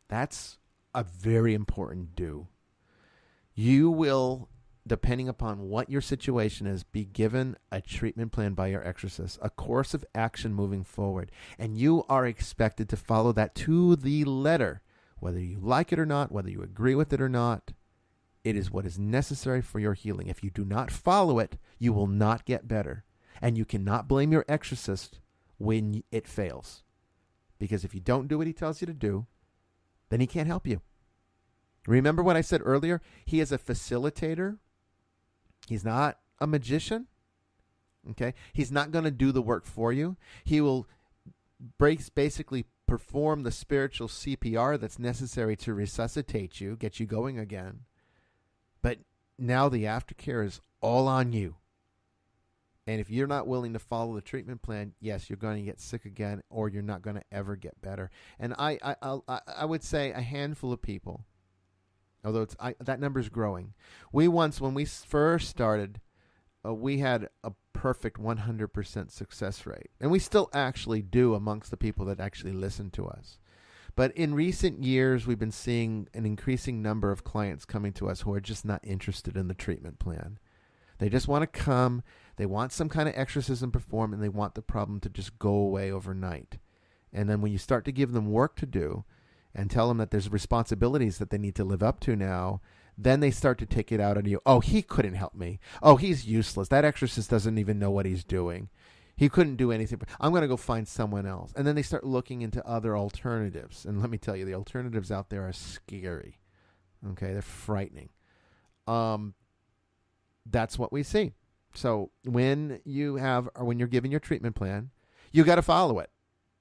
That's a very important do. You will, depending upon what your situation is, be given a treatment plan by your exorcist, a course of action moving forward, and you are expected to follow that to the letter, whether you like it or not, whether you agree with it or not. It is what is necessary for your healing. If you do not follow it, you will not get better. And you cannot blame your exorcist when it fails. Because if you don't do what he tells you to do, then he can't help you. Remember what I said earlier? He is a facilitator. He's not a magician. Okay? He's not going to do the work for you. He will basically perform the spiritual CPR that's necessary to resuscitate you, get you going again. But now the aftercare is all on you. And if you're not willing to follow the treatment plan, yes, you're going to get sick again, or you're not going to ever get better. And I would say a handful of people, although that number is growing. When we first started, we had a perfect 100% success rate. And we still actually do amongst the people that actually listen to us. But in recent years, we've been seeing an increasing number of clients coming to us who are just not interested in the treatment plan. They just want to come, they want some kind of exorcism performed, and they want the problem to just go away overnight. And then when you start to give them work to do and tell them that there's responsibilities that they need to live up to now, then they start to take it out on you. Oh, he couldn't help me. Oh, he's useless. That exorcist doesn't even know what he's doing. He couldn't do anything. I'm going to go find someone else. And then they start looking into other alternatives. And let me tell you, the alternatives out there are scary. Okay, they're frightening. That's what we see. So when you're giving your treatment plan, you got to follow it.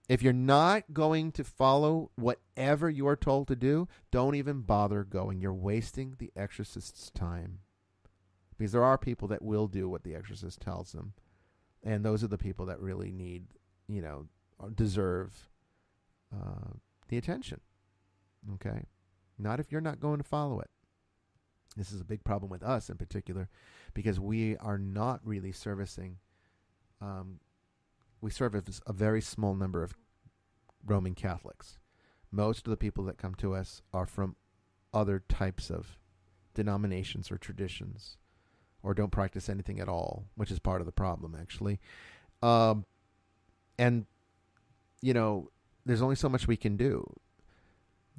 If you're not going to follow whatever you are told to do, don't even bother going. You're wasting the exorcist's time. Because there are people that will do what the exorcist tells them. And those are the people that really need, deserve the attention. Okay? Not if you're not going to follow it. This is a big problem with us in particular, because we are not really servicing. We service a very small number of Roman Catholics. Most of the people that come to us are from other types of denominations or traditions, or don't practice anything at all, which is part of the problem, actually. And, there's only so much we can do.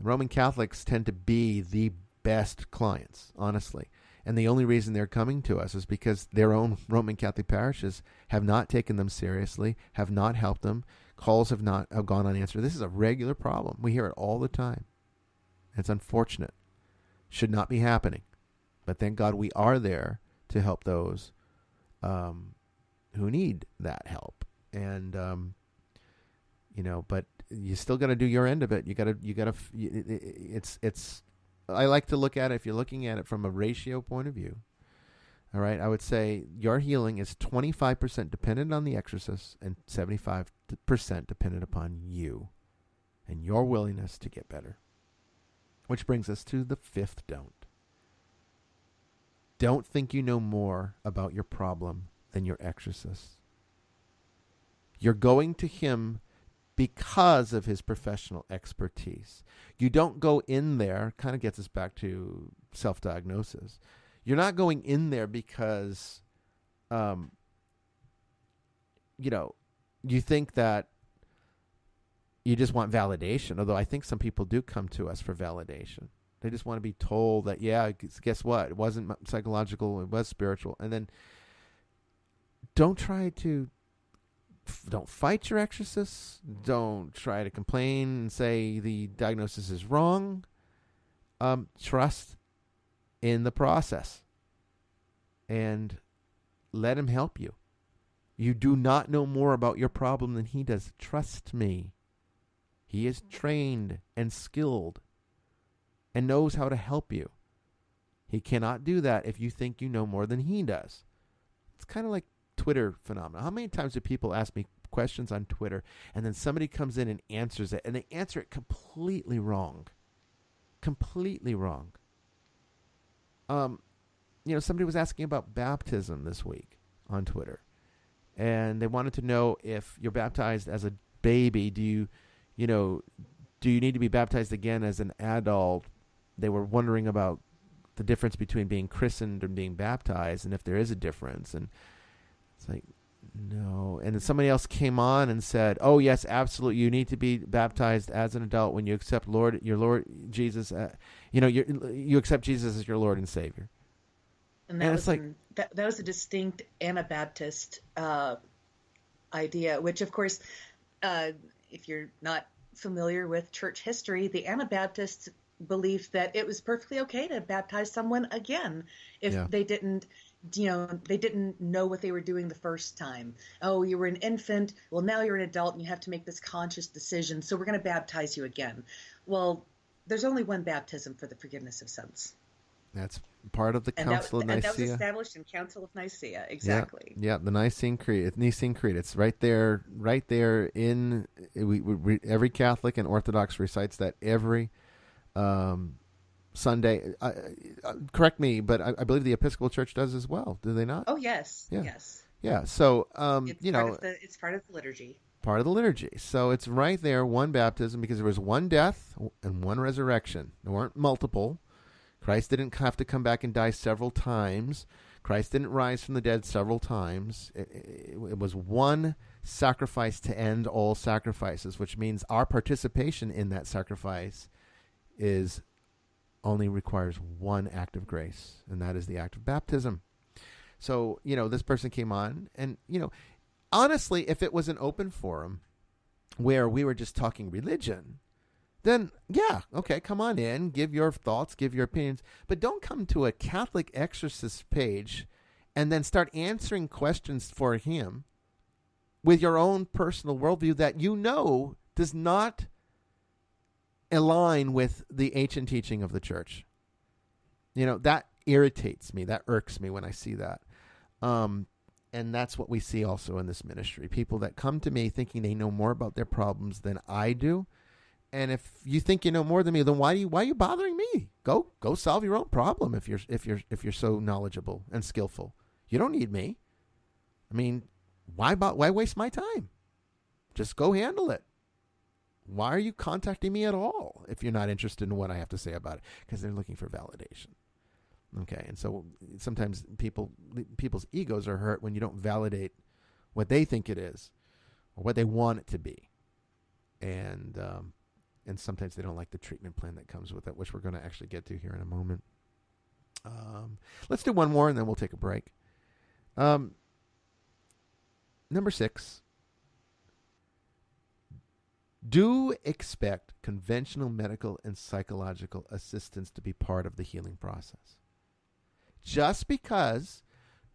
Roman Catholics tend to be the best clients, honestly. And the only reason they're coming to us is because their own Roman Catholic parishes have not taken them seriously, have not helped them. Calls have gone unanswered. This is a regular problem. We hear it all the time. It's unfortunate. Should not be happening. But thank God we are there to help those who need that help. And, but you still got to do your end of it. I like to look at it, if you're looking at it from a ratio point of view, all right, I would say your healing is 25% dependent on the exorcist and 75% dependent upon you and your willingness to get better. Which brings us to the fifth don't. Don't think you know more about your problem than your exorcist. You're going to him because of his professional expertise. You don't go in there, kind of gets us back to self-diagnosis. You're not going in there because, you think that you just want validation, although I think some people do come to us for validation. They just want to be told that, yeah, guess what? It wasn't psychological, it was spiritual. And then don't fight your exorcists. Don't try to complain and say the diagnosis is wrong. Trust in the process and let him help you. You do not know more about your problem than he does. Trust me. He is trained and skilled and knows how to help you. He cannot do that if you think you know more than he does. It's kind of like Twitter phenomenon. How many times do people ask me questions on Twitter and then somebody comes in and answers it and they answer it completely wrong? Completely wrong. Somebody was asking about baptism this week on Twitter, and they wanted to know if you're baptized as a baby, do you need to be baptized again as an adult? They were wondering about the difference between being christened and being baptized, and if there is a difference. And it's like, no. And then somebody else came on and said, oh, yes, absolutely. You need to be baptized as an adult when you accept your Lord Jesus. You accept Jesus as your Lord and Savior. And that was a distinct Anabaptist idea, which, of course, if you're not familiar with church history, the Anabaptists believed that it was perfectly okay to baptize someone again if they didn't know what they were doing the first time. Oh, you were an infant. Well, now you're an adult and you have to make this conscious decision. So we're going to baptize you again. Well, there's only one baptism for the forgiveness of sins. That's part of the Council of Nicaea. And that was established in Council of Nicaea, exactly. Yeah, the Nicene Creed. It's right there in every Catholic and Orthodox recites that every Sunday. Correct me, but I believe the Episcopal Church does as well. Do they not? Oh, yes. Yeah. Yes. Yeah. So, it's part of the liturgy. Part of the liturgy. So it's right there, one baptism, because there was one death and one resurrection. There weren't multiple. Christ didn't have to come back and die several times. Christ didn't rise from the dead several times. It was one sacrifice to end all sacrifices, which means our participation in that sacrifice only requires one act of grace, and that is the act of baptism. So, this person came on, and, honestly, if it was an open forum where we were just talking religion, then, yeah, okay, come on in, give your thoughts, give your opinions, but don't come to a Catholic exorcist page and then start answering questions for him with your own personal worldview that does not align with the ancient teaching of the church. That irritates me, that irks me when I see that. And that's what we see also in this ministry. People that come to me thinking they know more about their problems than I do. And if you think you know more than me, then why are you bothering me? Go solve your own problem if you're so knowledgeable and skillful. You don't need me. I mean, why waste my time? Just go handle it. Why are you contacting me at all if you're not interested in what I have to say about it? Because they're looking for validation. Okay, and so sometimes people's egos are hurt when you don't validate what they think it is or what they want it to be. And sometimes they don't like the treatment plan that comes with it, which we're going to actually get to here in a moment. Let's do one more, and then we'll take a break. Number 6. Do expect conventional medical and psychological assistance to be part of the healing process. Just because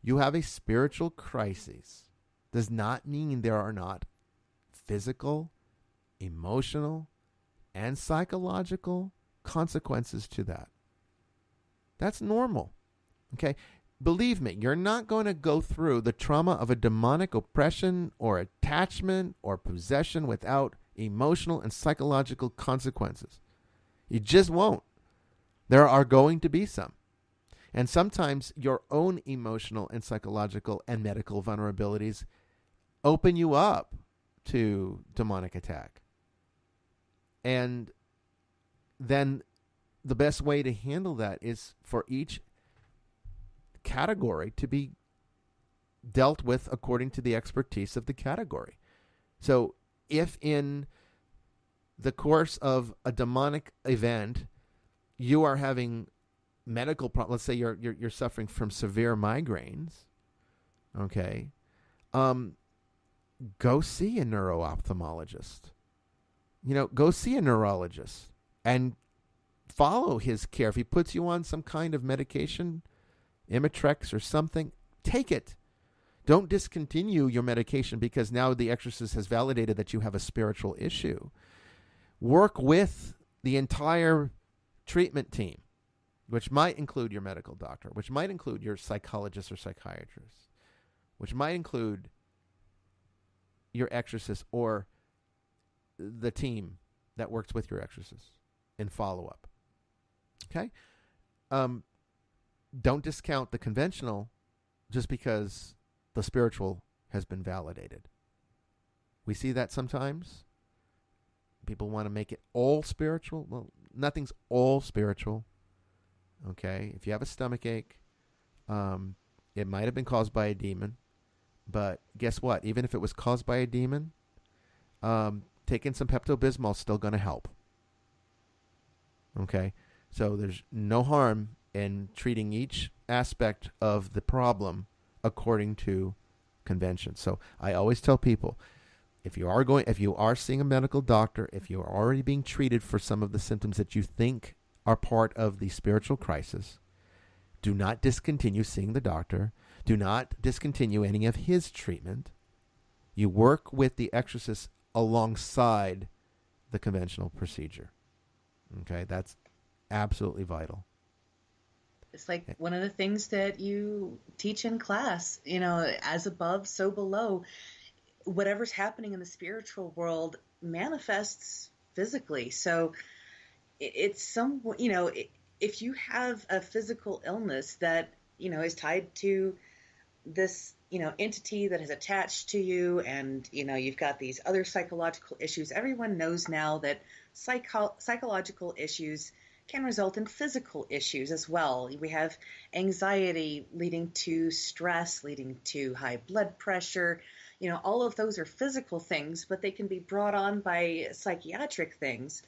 You have a spiritual crisis does not mean there are not physical, emotional, and psychological consequences to that. That's normal. Okay? Believe me, you're not going to go through the trauma of a demonic oppression or attachment or possession without emotional and psychological consequences. You just won't. There are going to be some. And sometimes your own emotional and psychological and medical vulnerabilities open you up to demonic attack. And then the best way to handle that is for each category to be dealt with according to the expertise of the category. So if in the course of a demonic event you are having medical problems, let's say you're suffering from severe migraines, okay, go see a neuro-ophthalmologist. Go see a neurologist and follow his care. If he puts you on some kind of medication, Imitrex or something, take it. Don't discontinue your medication because now the Exorcist has validated that you have a spiritual issue. Work with the entire treatment team, which might include your medical doctor, which might include your psychologist or psychiatrist, which might include your exorcist or the team that works with your exorcist in follow-up. Okay? Don't discount the conventional just because the spiritual has been validated. We see that sometimes. People want to make it all spiritual. Well, nothing's all spiritual. Okay? If you have a stomach ache, it might have been caused by a demon. But guess what? Even if it was caused by a demon, taking some Pepto-Bismol is still going to help. Okay? So there's no harm in treating each aspect of the problem according to convention. So I always tell people, if you are seeing a medical doctor, if you are already being treated for some of the symptoms that you think are part of the spiritual crisis, do not discontinue seeing the doctor. Do not discontinue any of his treatment. You work with the exorcist alongside the conventional procedure. Okay, that's absolutely vital. It's like one of the things that you teach in class, as above, so below. Whatever's happening in the spiritual world manifests physically. So it's if you have a physical illness that, is tied to this, entity that is attached to you, and, you've got these other psychological issues. Everyone knows now that psychological issues can result in physical issues as well. We have anxiety leading to stress, leading to high blood pressure. All of those are physical things, but they can be brought on by psychiatric things.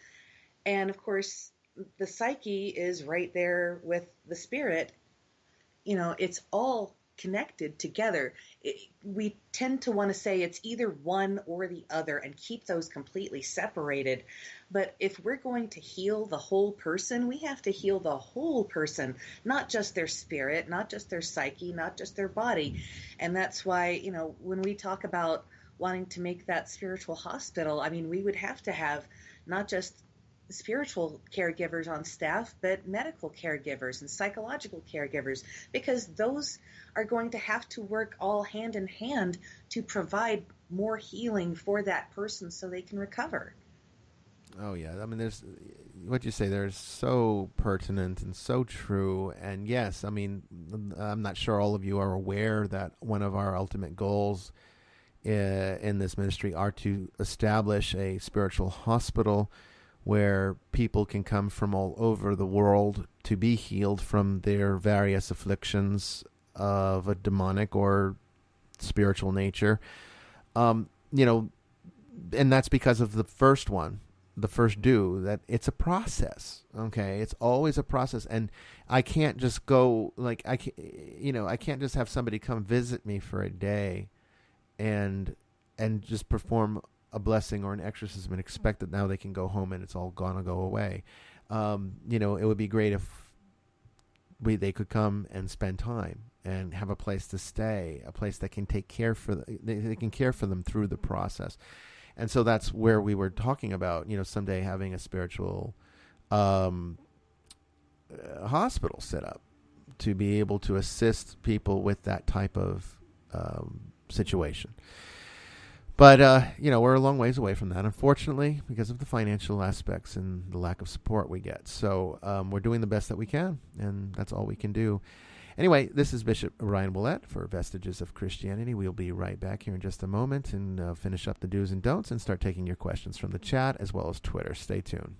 And of course, the psyche is right there with the spirit. It's all connected together. We tend to want to say it's either one or the other and keep those completely separated. But if we're going to heal the whole person, we have to heal the whole person, not just their spirit, not just their psyche, not just their body. And that's why, when we talk about wanting to make that spiritual hospital, we would have to have not just spiritual caregivers on staff, but medical caregivers and psychological caregivers, because those are going to have to work all hand in hand to provide more healing for that person so they can recover. Oh, yeah. There's what you say there is so pertinent and so true. And yes, I'm not sure all of you are aware that one of our ultimate goals in this ministry are to establish a spiritual hospital where people can come from all over the world to be healed from their various afflictions of a demonic or spiritual nature. And that's because of the first do, that it's a process. Okay. It's always a process. And I can't just go I can't just have somebody come visit me for a day and just perform a blessing or an exorcism and expect that now they can go home and it's all gonna go away. It would be great if they could come and spend time and have a place to stay, a place that can take care they can care for them through the process. And so that's where we were talking about, someday having a spiritual hospital set up to be able to assist people with that type of situation. But, we're a long ways away from that, unfortunately, because of the financial aspects and the lack of support we get. So we're doing the best that we can, and that's all we can do. Anyway, this is Bishop Ryan Willett for Vestiges of Christianity. We'll be right back here in just a moment and finish up the do's and don'ts and start taking your questions from the chat as well as Twitter. Stay tuned.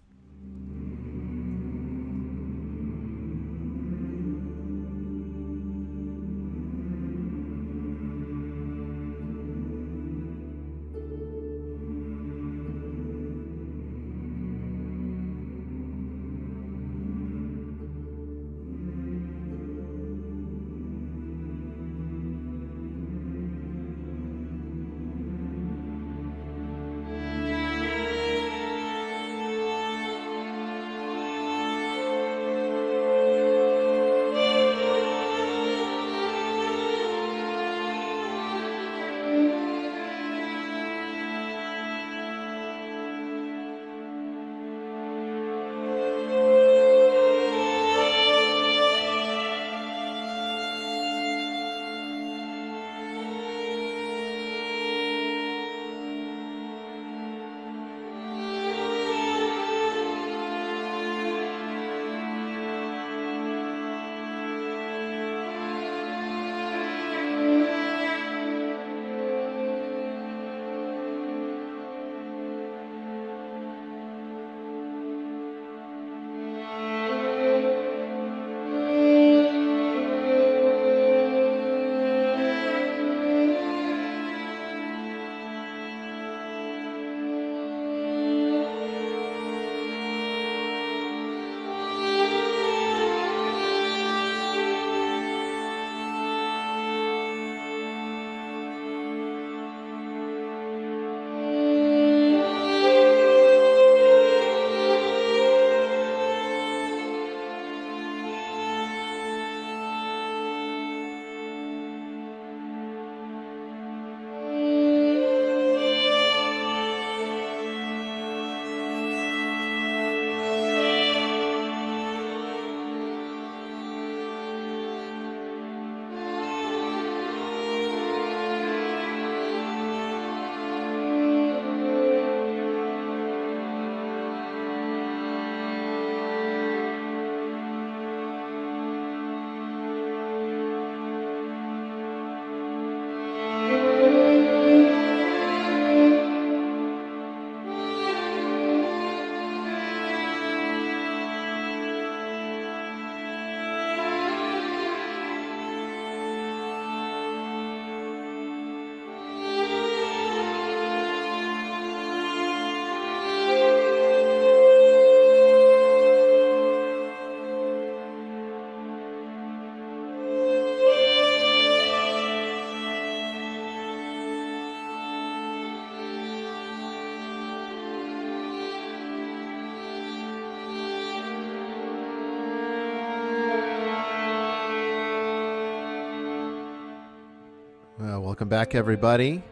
Welcome back, everybody.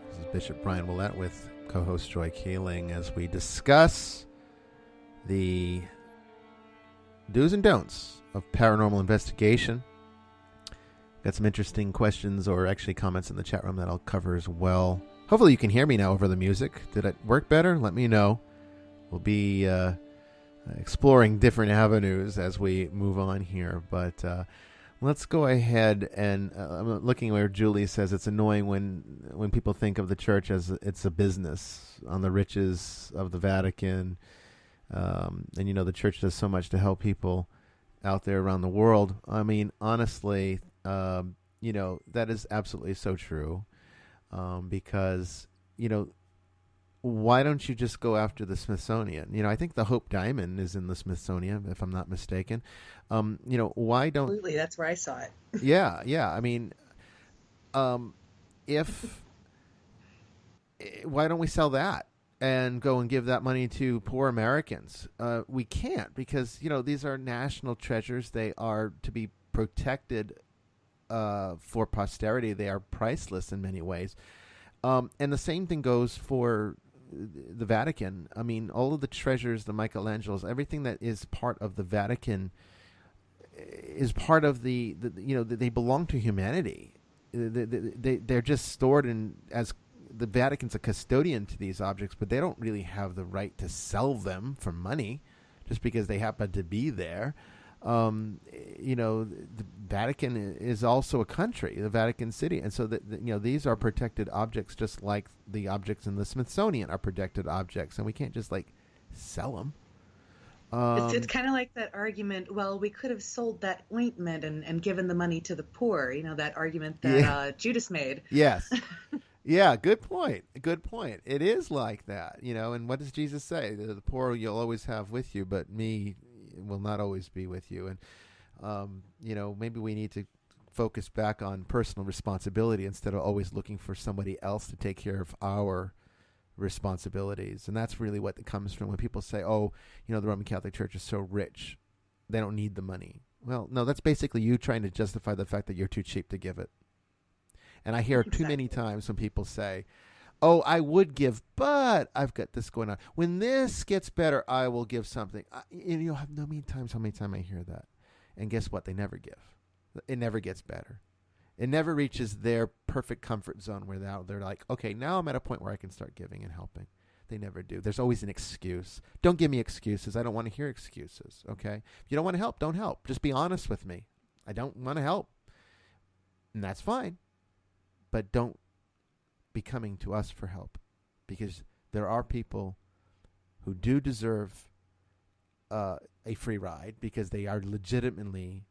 This is Bishop Brian Willett with co-host Joy Keeling as we discuss the do's and don'ts of paranormal investigation. Got some interesting questions or actually comments in the chat room that I'll cover as well. Hopefully you can hear me now over the music. Did it work better? Let me know. We'll be exploring different avenues as we move on here, but let's go ahead and I'm looking where Julie says it's annoying when people think of the church as it's a business on the riches of the Vatican. And, the church does so much to help people out there around the world. I mean, honestly, that is absolutely so true because, why don't you just go after the Smithsonian? I think the Hope Diamond is in the Smithsonian, if I'm not mistaken. Why don't... Absolutely, that's where I saw it. Yeah. I mean, why don't we sell that and go and give that money to poor Americans? We can't because, these are national treasures. They are to be protected for posterity. They are priceless in many ways. And the same thing goes for the Vatican. I mean, all of the treasures, the Michelangelos, everything that is part of the Vatican is part of the they belong to humanity. They're just stored in, as the Vatican's a custodian to these objects, but they don't really have the right to sell them for money just because they happen to be there. The Vatican is also a country, the Vatican City, and so these are protected objects, just like the objects in the Smithsonian are protected objects, and we can't just sell them. It's kind of like that argument, well, we could have sold that ointment and given the money to the poor, that argument that Judas made. Yes. Yeah, good point. Good point. It is like that, and what does Jesus say? The poor you'll always have with you, but me will not always be with you. And, maybe we need to focus back on personal responsibility instead of always looking for somebody else to take care of our responsibilities. And that's really what it comes from when people say, oh, the Roman Catholic Church is so rich, they don't need the money. Well, no, that's basically you trying to justify the fact that you're too cheap to give it. And I hear too many times when people say, oh, I would give, but I've got this going on. When this gets better, I will give something. You'll have no many times how many times I hear that. And guess what? They never give. It never gets better. It never reaches their perfect comfort zone where they're like, okay, now I'm at a point where I can start giving and helping. They never do. There's always an excuse. Don't give me excuses. I don't want to hear excuses, okay? If you don't want to help, don't help. Just be honest with me. I don't want to help. And that's fine. But don't be coming to us for help, because there are people who do deserve a free ride because they are legitimately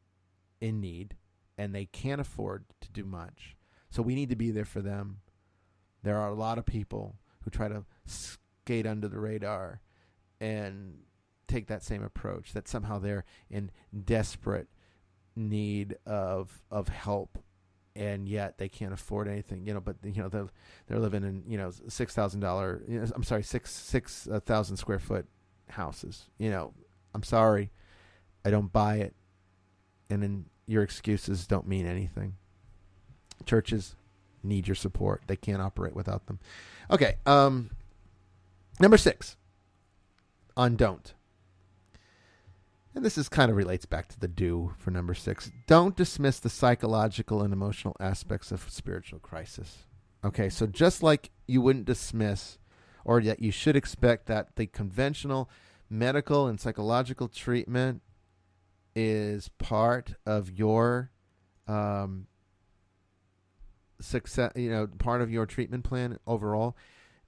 in need and they can't afford to do much. So we need to be there for them. There are a lot of people who try to skate under the radar and take that same approach, that somehow they're in desperate need of help, and yet they can't afford anything, but they're living in $6,000, 6,000 square foot houses. I'm sorry, I don't buy it, and then your excuses don't mean anything. Churches need your support; they can't operate without them. Okay, number 6 on don't. And this kind of relates back to the do for number 6. Don't dismiss the psychological and emotional aspects of spiritual crisis. Okay, so just like you wouldn't dismiss, or that you should expect that the conventional medical and psychological treatment is part of your success, part of your treatment plan overall.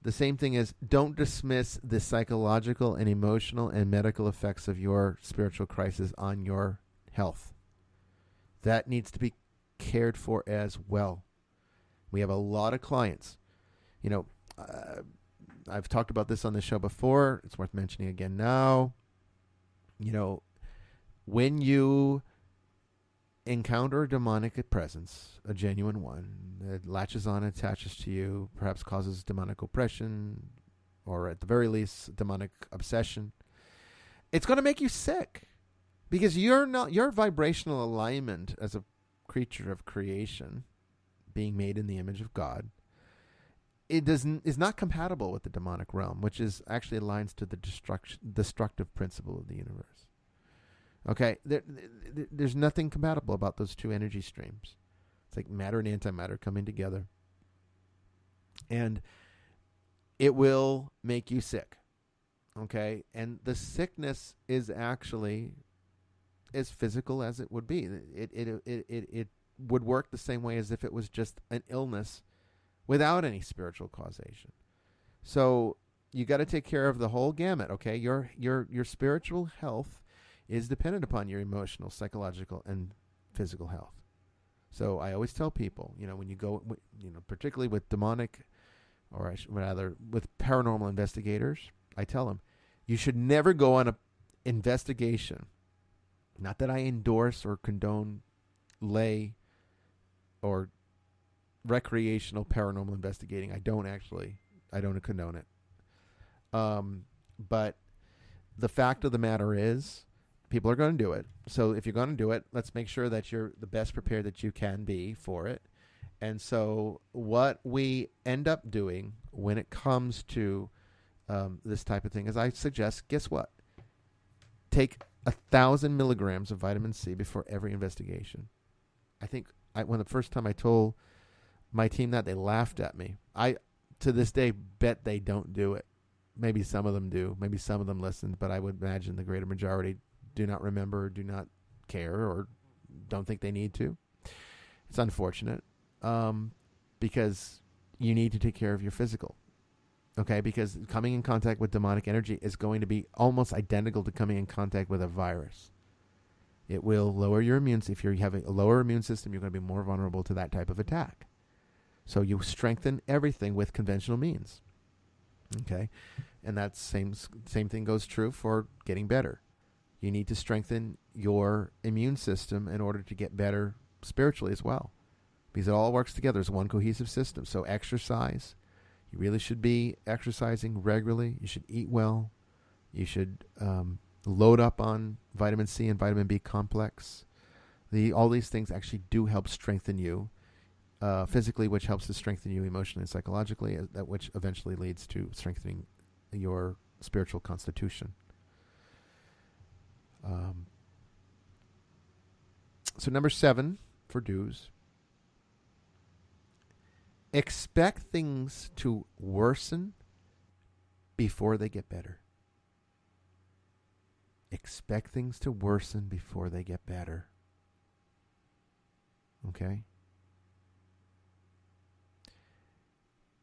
The same thing is, don't dismiss the psychological and emotional and medical effects of your spiritual crisis on your health. That needs to be cared for as well. We have a lot of clients. I've talked about this on the show before. It's worth mentioning again now. When you encounter a demonic presence, a genuine one, that latches on and attaches to you, perhaps causes demonic oppression, or at the very least, demonic obsession, it's going to make you sick, because your vibrational alignment as a creature of creation, being made in the image of God, is not compatible with the demonic realm, which is actually aligns to the destructive principle of the universe. Okay, there's nothing compatible about those two energy streams. It's like matter and antimatter coming together. And it will make you sick. Okay, and the sickness is actually as physical as it would be. It would work the same way as if it was just an illness without any spiritual causation. So you got to take care of the whole gamut. Okay, your spiritual health is dependent upon your emotional, psychological, and physical health. So I always tell people, when you go, particularly with demonic, or rather with paranormal investigators, I tell them, you should never go on an investigation. Not that I endorse or condone lay or recreational paranormal investigating. I don't condone it. But the fact of the matter is, People are going to do it. So if you're going to do it, let's make sure that you're the best prepared that you can be for it. And so what we end up doing when it comes to this type of thing is I suggest, guess what? Take 1,000 milligrams of vitamin C before every investigation. I think when the first time I told my team that, they laughed at me. I, to this day, bet they don't do it. Maybe some of them do. Maybe some of them listen, but I would imagine the greater majority do not remember, do not care, or don't think they need to. It's unfortunate because you need to take care of your physical. Okay, because coming in contact with demonic energy is going to be almost identical to coming in contact with a virus. It will lower your immune. If you have a lower immune system, you're going to be more vulnerable to that type of attack. So you strengthen everything with conventional means. Okay, and that same thing goes true for getting better. You need to strengthen your immune system in order to get better spiritually as well, because it all works together as one cohesive system. So exercise. You really should be exercising regularly. You should eat well. You should load up on vitamin C and vitamin B complex. All these things actually do help strengthen you physically, which helps to strengthen you emotionally and psychologically, which eventually leads to strengthening your spiritual constitution. So number 7 for do's. Expect things to worsen before they get better. Expect things to worsen before they get better. Okay?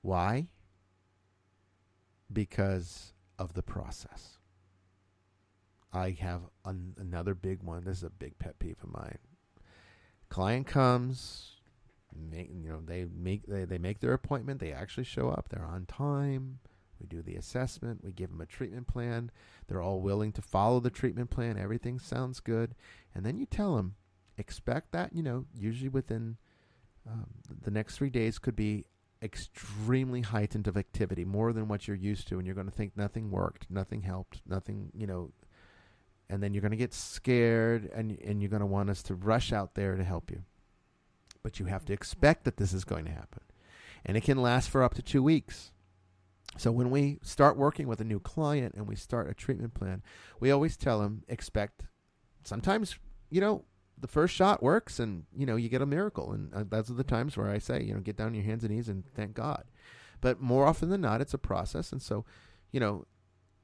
Why? Because of the process. I have another big one. This is a big pet peeve of mine. Client comes, they make their appointment. They actually show up. They're on time. We do the assessment. We give them a treatment plan. They're all willing to follow the treatment plan. Everything sounds good. And then you tell them, expect that, usually within the next 3 days could be extremely heightened of activity, more than what you're used to. And you're going to think nothing worked, nothing helped, nothing, and then you're going to get scared and you're going to want us to rush out there to help you. But you have to expect that this is going to happen. And it can last for up to 2 weeks. So when we start working with a new client and we start a treatment plan, we always tell them, expect, sometimes, the first shot works and, you get a miracle. And those are the times where I say, get down on your hands and knees and thank God. But more often than not, it's a process. And so,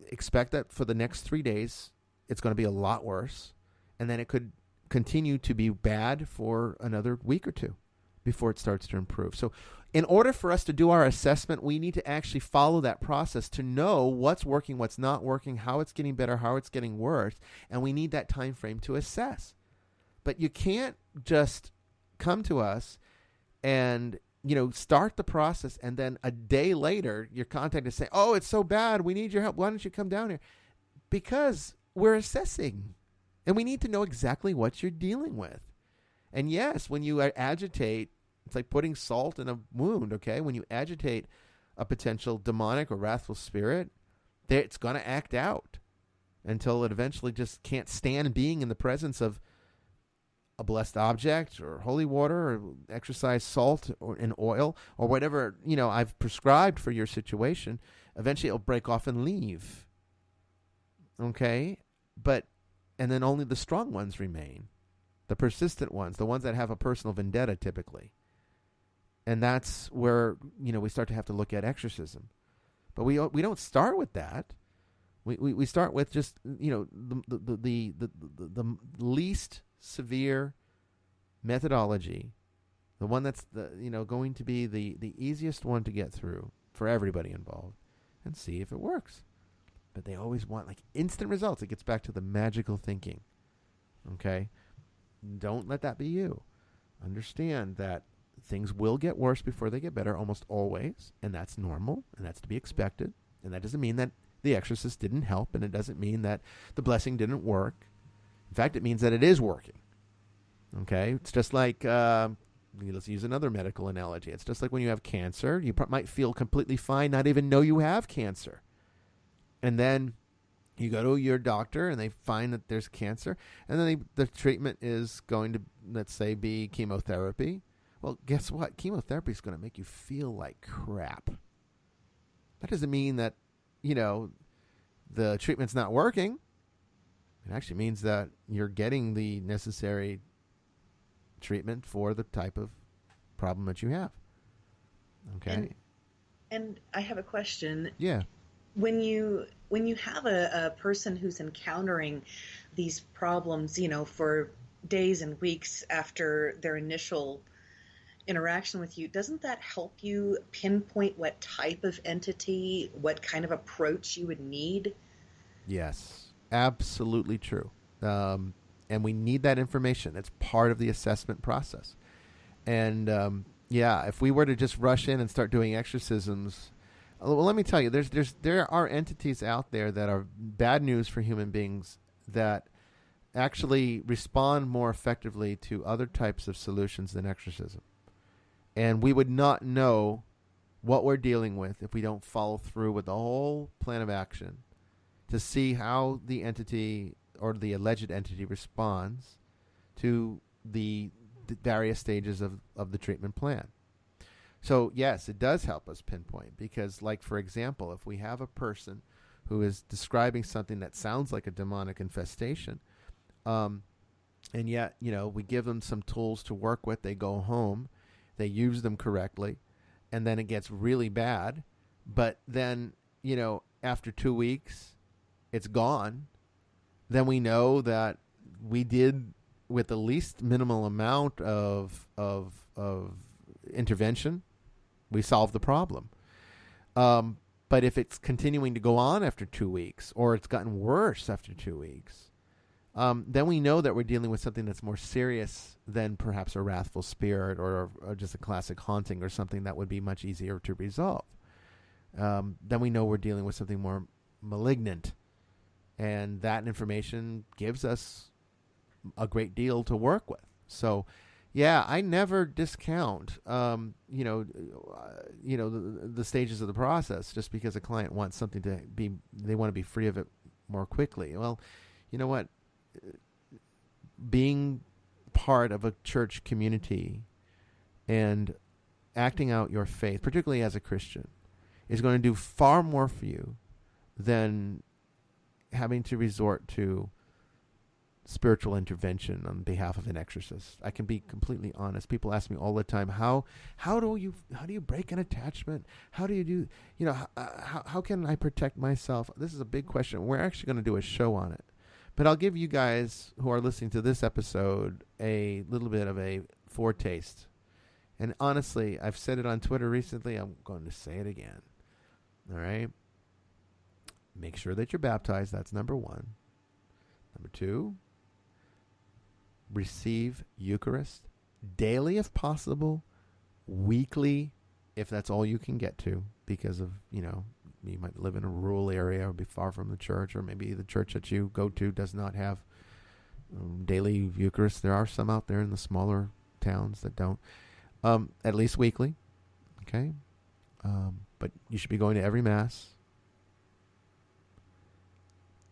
expect that for the next 3 days, it's going to be a lot worse. And then it could continue to be bad for another week or two before it starts to improve. So in order for us to do our assessment, we need to actually follow that process to know what's working, what's not working, how it's getting better, how it's getting worse. And we need that time frame to assess. But you can't just come to us and, start the process and then a day later you're contacted and say, oh, it's so bad. We need your help. Why don't you come down here? Because we're assessing. And we need to know exactly what you're dealing with. And yes, when you agitate, it's like putting salt in a wound, okay? When you agitate a potential demonic or wrathful spirit, it's going to act out until it eventually just can't stand being in the presence of a blessed object or holy water or exercise salt or an oil or whatever, I've prescribed for your situation. Eventually it'll break off and leave. Okay? And then only the strong ones remain, the persistent ones, the ones that have a personal vendetta typically. And that's where, we start to have to look at exorcism. But we don't start with that. We start with just, the least severe methodology, the one that's going to be the easiest one to get through for everybody involved, and see if it works. But they always want instant results. It gets back to the magical thinking. Okay? Don't let that be you. Understand that things will get worse before they get better almost always, and that's normal, and that's to be expected. And that doesn't mean that the exorcist didn't help, and it doesn't mean that the blessing didn't work. In fact, it means that it is working. Okay? It's just like, let's use another medical analogy. It's just like when you have cancer, you might feel completely fine, not even know you have cancer. And then You go to your doctor and they find that there's cancer, and then the treatment is going to, let's say, be chemotherapy. Well, guess what? Chemotherapy is going to make you feel like crap. That doesn't mean that, the treatment's not working. It actually means that you're getting the necessary treatment for the type of problem that you have. Okay. And I have a question. Yeah. When you have a person who's encountering these problems, for days and weeks after their initial interaction with you, doesn't that help you pinpoint what type of entity, what kind of approach you would need? Yes, absolutely true. And we need that information. It's part of the assessment process. And if we were to just rush in and start doing exorcisms, well, let me tell you, there are entities out there that are bad news for human beings that actually respond more effectively to other types of solutions than exorcism. And we would not know what we're dealing with if we don't follow through with the whole plan of action to see how the entity or the alleged entity responds to the various stages of the treatment plan. So, yes, it does help us pinpoint because, like, for example, if we have a person who is describing something that sounds like a demonic infestation, and yet, we give them some tools to work with, they go home, they use them correctly, and then it gets really bad, but then, after 2 weeks, it's gone, then we know that we did with the least minimal amount of intervention, we solved the problem. But if it's continuing to go on after 2 weeks, or it's gotten worse after 2 weeks, then we know that we're dealing with something that's more serious than perhaps a wrathful spirit or just a classic haunting or something that would be much easier to resolve. Then we know we're dealing with something more malignant. And that information gives us a great deal to work with. So, yeah, I never discount, the stages of the process just because a client wants something they want to be free of it more quickly. Well, you know what? Being part of a church community and acting out your faith, particularly as a Christian, is going to do far more for you than having to resort to spiritual intervention on behalf of an exorcist. I can be completely honest. People ask me all the time, how do you break an attachment? How do you do, how can I protect myself? This is a big question. We're actually going to do a show on it. But I'll give you guys who are listening to this episode a little bit of a foretaste. And honestly, I've said it on Twitter recently. I'm going to say it again. All right? Make sure that you're baptized. That's number one. Number two, receive Eucharist daily if possible, weekly if that's all you can get to because of, you might live in a rural area or be far from the church, or maybe the church that you go to does not have daily Eucharist. There are some out there in the smaller towns that don't. At least weekly, okay? But you should be going to every Mass.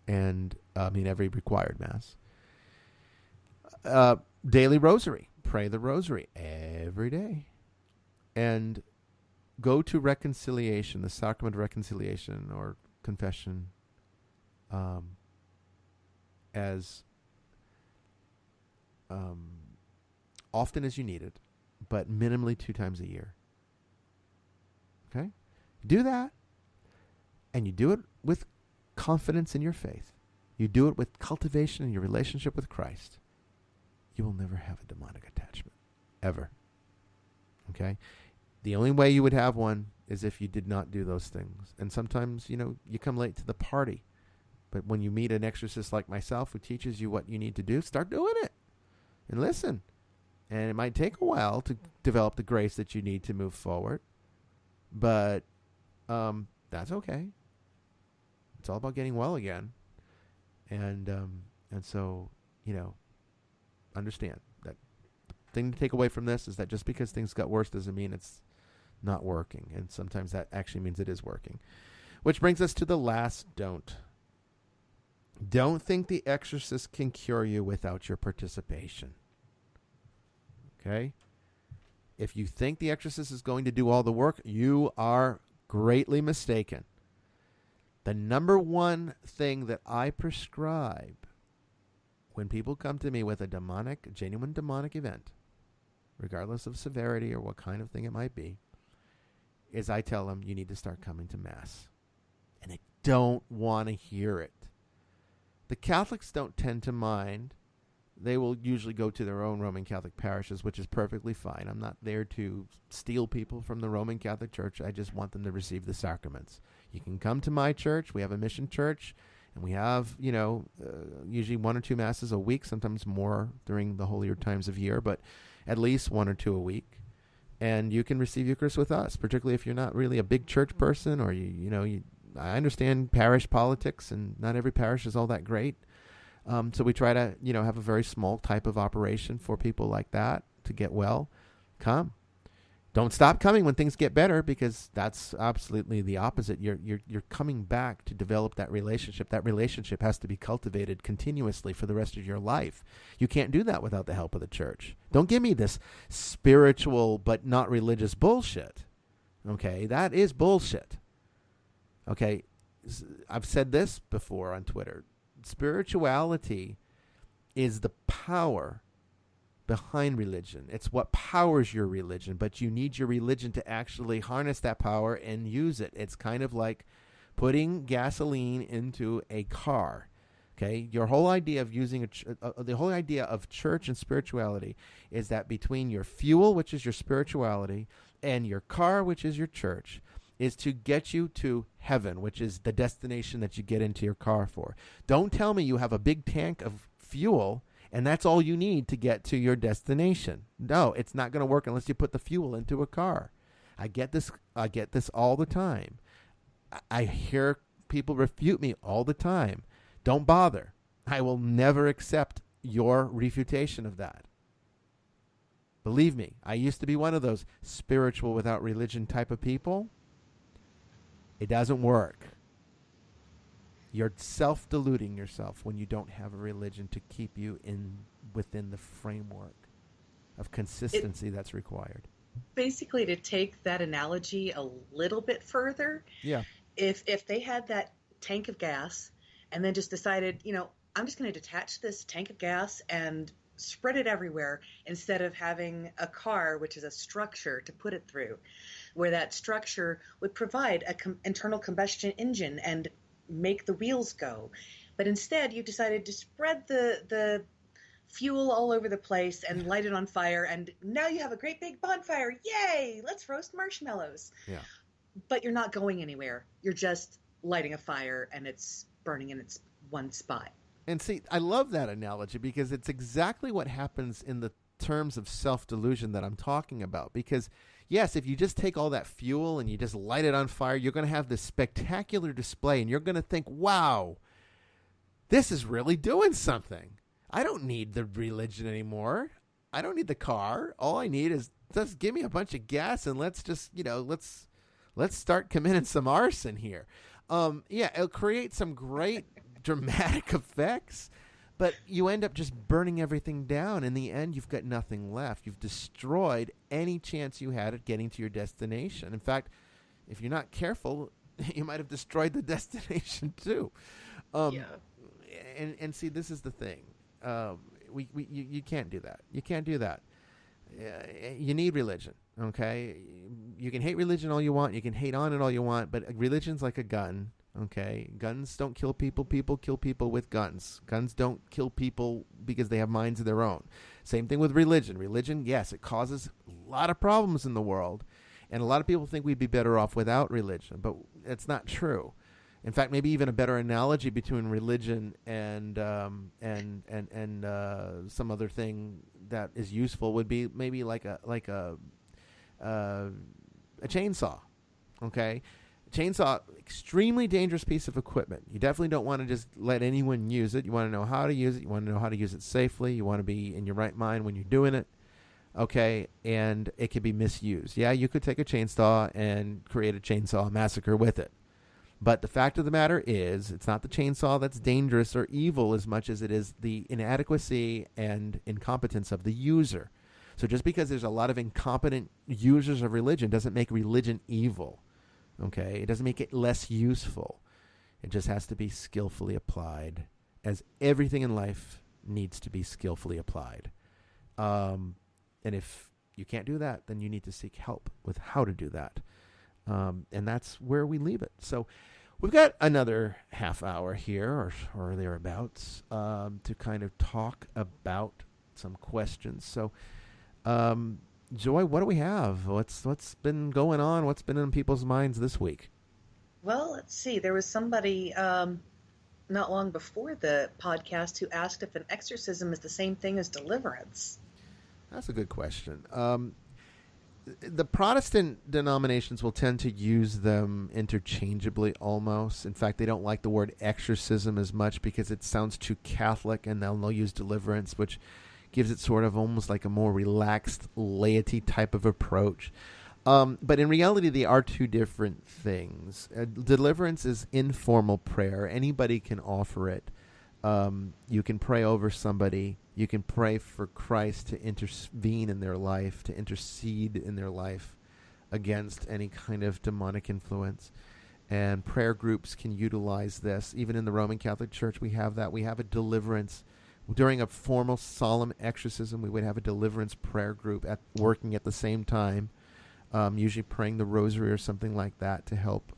And every required Mass. Daily rosary. Pray the rosary every day. And go to reconciliation, the sacrament of reconciliation or confession, as often as you need it, but minimally 2 times a year. Okay? Do that. And you do it with confidence in your faith. You do it with cultivation in your relationship with Christ. You will never have a demonic attachment. Ever. Okay? The only way you would have one is if you did not do those things. And sometimes, you come late to the party. But when you meet an exorcist like myself who teaches you what you need to do, start doing it. And listen. And it might take a while to develop the grace that you need to move forward. But that's okay. It's all about getting well again. And so, understand that the thing to take away from this is that just because things got worse doesn't mean it's not working. And sometimes that actually means it is working. Which brings us to the last don't. Don't think the Exorcist can cure you without your participation. Okay? If you think the Exorcist is going to do all the work, you are greatly mistaken. The number one thing that I prescribe when people come to me with a genuine demonic event, regardless of severity or what kind of thing it might be, is I tell them you need to start coming to Mass. And they don't want to hear it. The Catholics don't tend to mind. They will usually go to their own Roman Catholic parishes, which is perfectly fine. I'm not there to steal people from the Roman Catholic Church. I just want them to receive the sacraments. You can come to my church. We have a mission church, and we have, usually 1 or 2 masses a week, sometimes more during the holier times of year, but at least 1 or 2 a week. And you can receive Eucharist with us, particularly if you're not really a big church person, or I understand parish politics, and not every parish is all that great. So we try to, have a very small type of operation for people like that to get well. Come. Don't stop coming when things get better, because that's absolutely the opposite. You're coming back to develop that relationship. That relationship has to be cultivated continuously for the rest of your life. You can't do that without the help of the church. Don't give me this spiritual but not religious bullshit. Okay, that is bullshit. Okay, I've said this before on Twitter. Spirituality is the power behind religion. It's what powers your religion, but you need your religion to actually harness that power and use it. It's kind of like putting gasoline into a car. Okay, your whole idea of using the whole idea of church and spirituality is that between your fuel, which is your spirituality, and your car, which is your church, is to get you to heaven, which is the destination that you get into your car for. Don't tell me you have a big tank of fuel and that's all you need to get to your destination. No, it's not going to work unless you put the fuel into a car. I get this all the time. I hear people refute me all the time. Don't bother. I will never accept your refutation of that. Believe me, I used to be one of those spiritual without religion type of people. It doesn't work. You're self-deluding yourself when you don't have a religion to keep you within the framework of consistency that's required. Basically, to take that analogy a little bit further, if they had that tank of gas and then just decided, I'm just going to detach this tank of gas and spread it everywhere instead of having a car, which is a structure to put it through, where that structure would provide an internal combustion engine and make the wheels go. But instead, you decided to spread the fuel all over the place and light it on fire, and now you have a great big bonfire. Yay! Let's roast marshmallows. Yeah. But you're not going anywhere. You're just lighting a fire, and it's burning in its one spot. And see, I love that analogy because it's exactly what happens in the terms of self-delusion that I'm talking about. Because, yes, if you just take all that fuel and you just light it on fire, you're going to have this spectacular display, and you're going to think, wow, this is really doing something. I don't need the religion anymore. I don't need the car. All I need is just give me a bunch of gas and let's just, let's start committing some arson here. It'll create some great dramatic effects, but you end up just burning everything down. In the end, you've got nothing left. You've destroyed any chance you had at getting to your destination. In fact, if you're not careful, you might have destroyed the destination too. And see, this is the thing. You can't do that. You can't do that. You need religion, okay? You can hate religion all you want. You can hate on it all you want, but religion's like a gun, okay? Guns don't kill people. People kill people with guns. Guns don't kill people because they have minds of their own. Same thing with religion. Religion, yes, it causes a lot of problems in the world, and a lot of people think we'd be better off without religion, but it's not true. In fact, maybe even a better analogy between religion and some other thing that is useful would be maybe like a chainsaw. Okay, chainsaw, extremely dangerous piece of equipment. You definitely don't want to just let anyone use it. You want to know how to use it. You want to know how to use it safely. You want to be in your right mind when you're doing it. Okay, and it could be misused. Yeah, you could take a chainsaw and create a chainsaw massacre with it. But the fact of the matter is, it's not the chainsaw that's dangerous or evil as much as it is the inadequacy and incompetence of the user. So just because there's a lot of incompetent users of religion doesn't make religion evil. Okay? It doesn't make it less useful. It just has to be skillfully applied, as everything in life needs to be skillfully applied. And if you can't do that, then you need to seek help with how to do that. And that's where we leave it. So we've got another half hour here or thereabouts to kind of talk about some questions. So, Joy, what do we have? What's been going on? What's been in people's minds this week? Well, let's see. There was somebody not long before the podcast who asked if an exorcism is the same thing as deliverance. That's a good question. The Protestant denominations will tend to use them interchangeably almost. In fact, they don't like the word exorcism as much because it sounds too Catholic, and they'll use deliverance, which gives it sort of almost like a more relaxed laity type of approach. But in reality, they are two different things. Deliverance is informal prayer. Anybody can offer it. You can pray over somebody. You can pray for Christ to intervene in their life, to intercede in their life against any kind of demonic influence. And prayer groups can utilize this. Even in the Roman Catholic Church, we have that. We have a deliverance. During a formal, solemn exorcism, we would have a deliverance prayer group working at the same time, usually praying the rosary or something like that to help.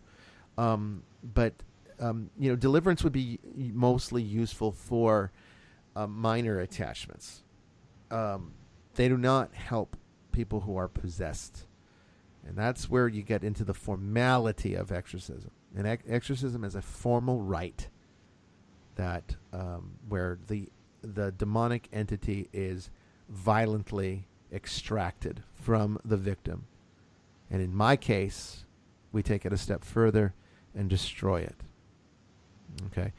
Deliverance would be mostly useful for minor attachments. They do not help people who are possessed. And that's where you get into the formality of exorcism. And exorcism is a formal rite that where the demonic entity is violently extracted from the victim. And in my case, we take it a step further and destroy it. Okay.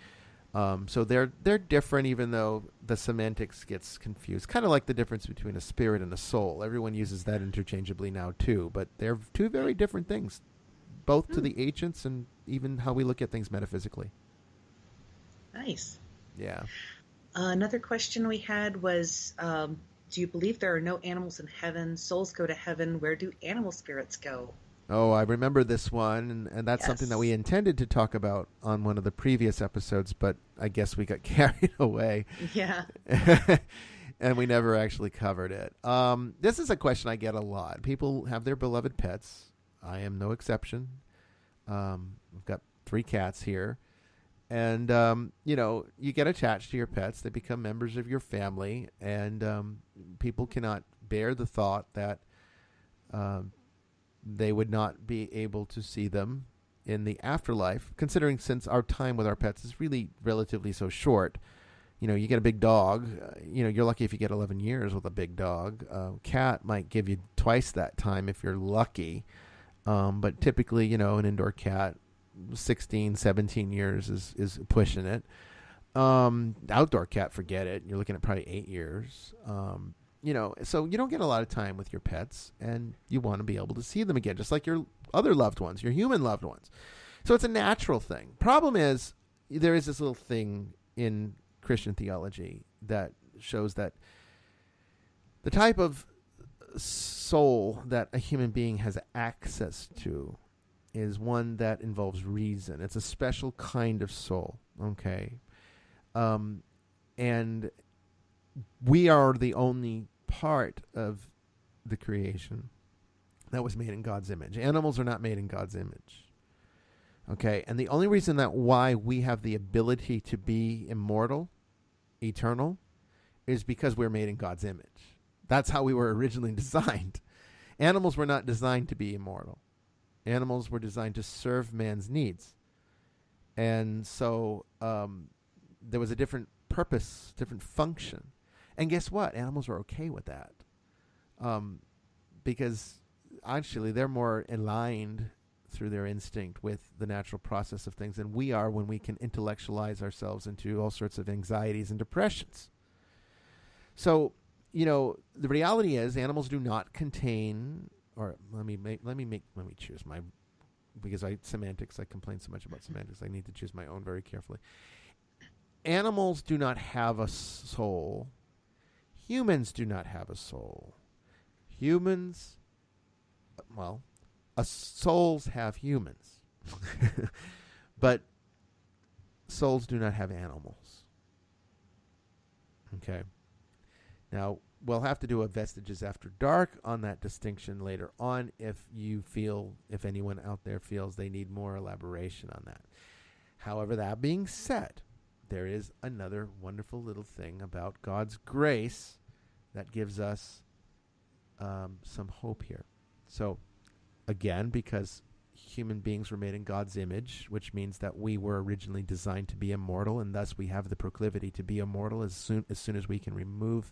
So they're different, even though the semantics gets confused. Kind of like the difference between a spirit and a soul. Everyone uses that interchangeably now too, but they're two very different things, both to the ancients and even how we look at things metaphysically. Nice. Yeah. Another question we had was, do you believe there are no animals in heaven? Souls go to heaven. Where do animal spirits go? Oh, I remember this one, and that's something that we intended to talk about on one of the previous episodes, but I guess we got carried away. Yeah. And we never actually covered it. This is a question I get a lot. People have their beloved pets. I am no exception. We've got 3 cats here. And, you get attached to your pets. They become members of your family, and people cannot bear the thought that they would not be able to see them in the afterlife, considering since our time with our pets is really relatively so short. You get a big dog, you're lucky if you get 11 years with a big dog. Cat might give you twice that time if you're lucky. But typically, an indoor cat, 16, 17 years is pushing it. Outdoor cat, forget it. You're looking at probably 8 years. So you don't get a lot of time with your pets, and you want to be able to see them again, just like your other loved ones, your human loved ones. So it's a natural thing. Problem is, there is this little thing in Christian theology that shows that the type of soul that a human being has access to is one that involves reason. It's a special kind of soul, okay? And we are the only part of the creation that was made in God's image. Animals are not made in God's image. Okay, and the only reason that why we have the ability to be immortal, eternal, is because we're made in God's image. That's how we were originally designed. Animals were not designed to be immortal. Animals were designed to serve man's needs. And so there was a different purpose, different function. And guess what? Animals are okay with that. Because actually they're more aligned through their instinct with the natural process of things than we are when we can intellectualize ourselves into all sorts of anxieties and depressions. So, the reality is animals do not contain, or let me choose my because I complain so much about semantics, I need to choose my own very carefully. Animals do not have a soul. Humans do not have a soul. Humans, well, souls have humans. But souls do not have animals. Okay. Now, we'll have to do a Vestiges After Dark on that distinction later on if anyone out there feels they need more elaboration on that. However, that being said, there is another wonderful little thing about God's grace that gives us some hope here. So, again, because human beings were made in God's image, which means that we were originally designed to be immortal, and thus we have the proclivity to be immortal as soon as we can remove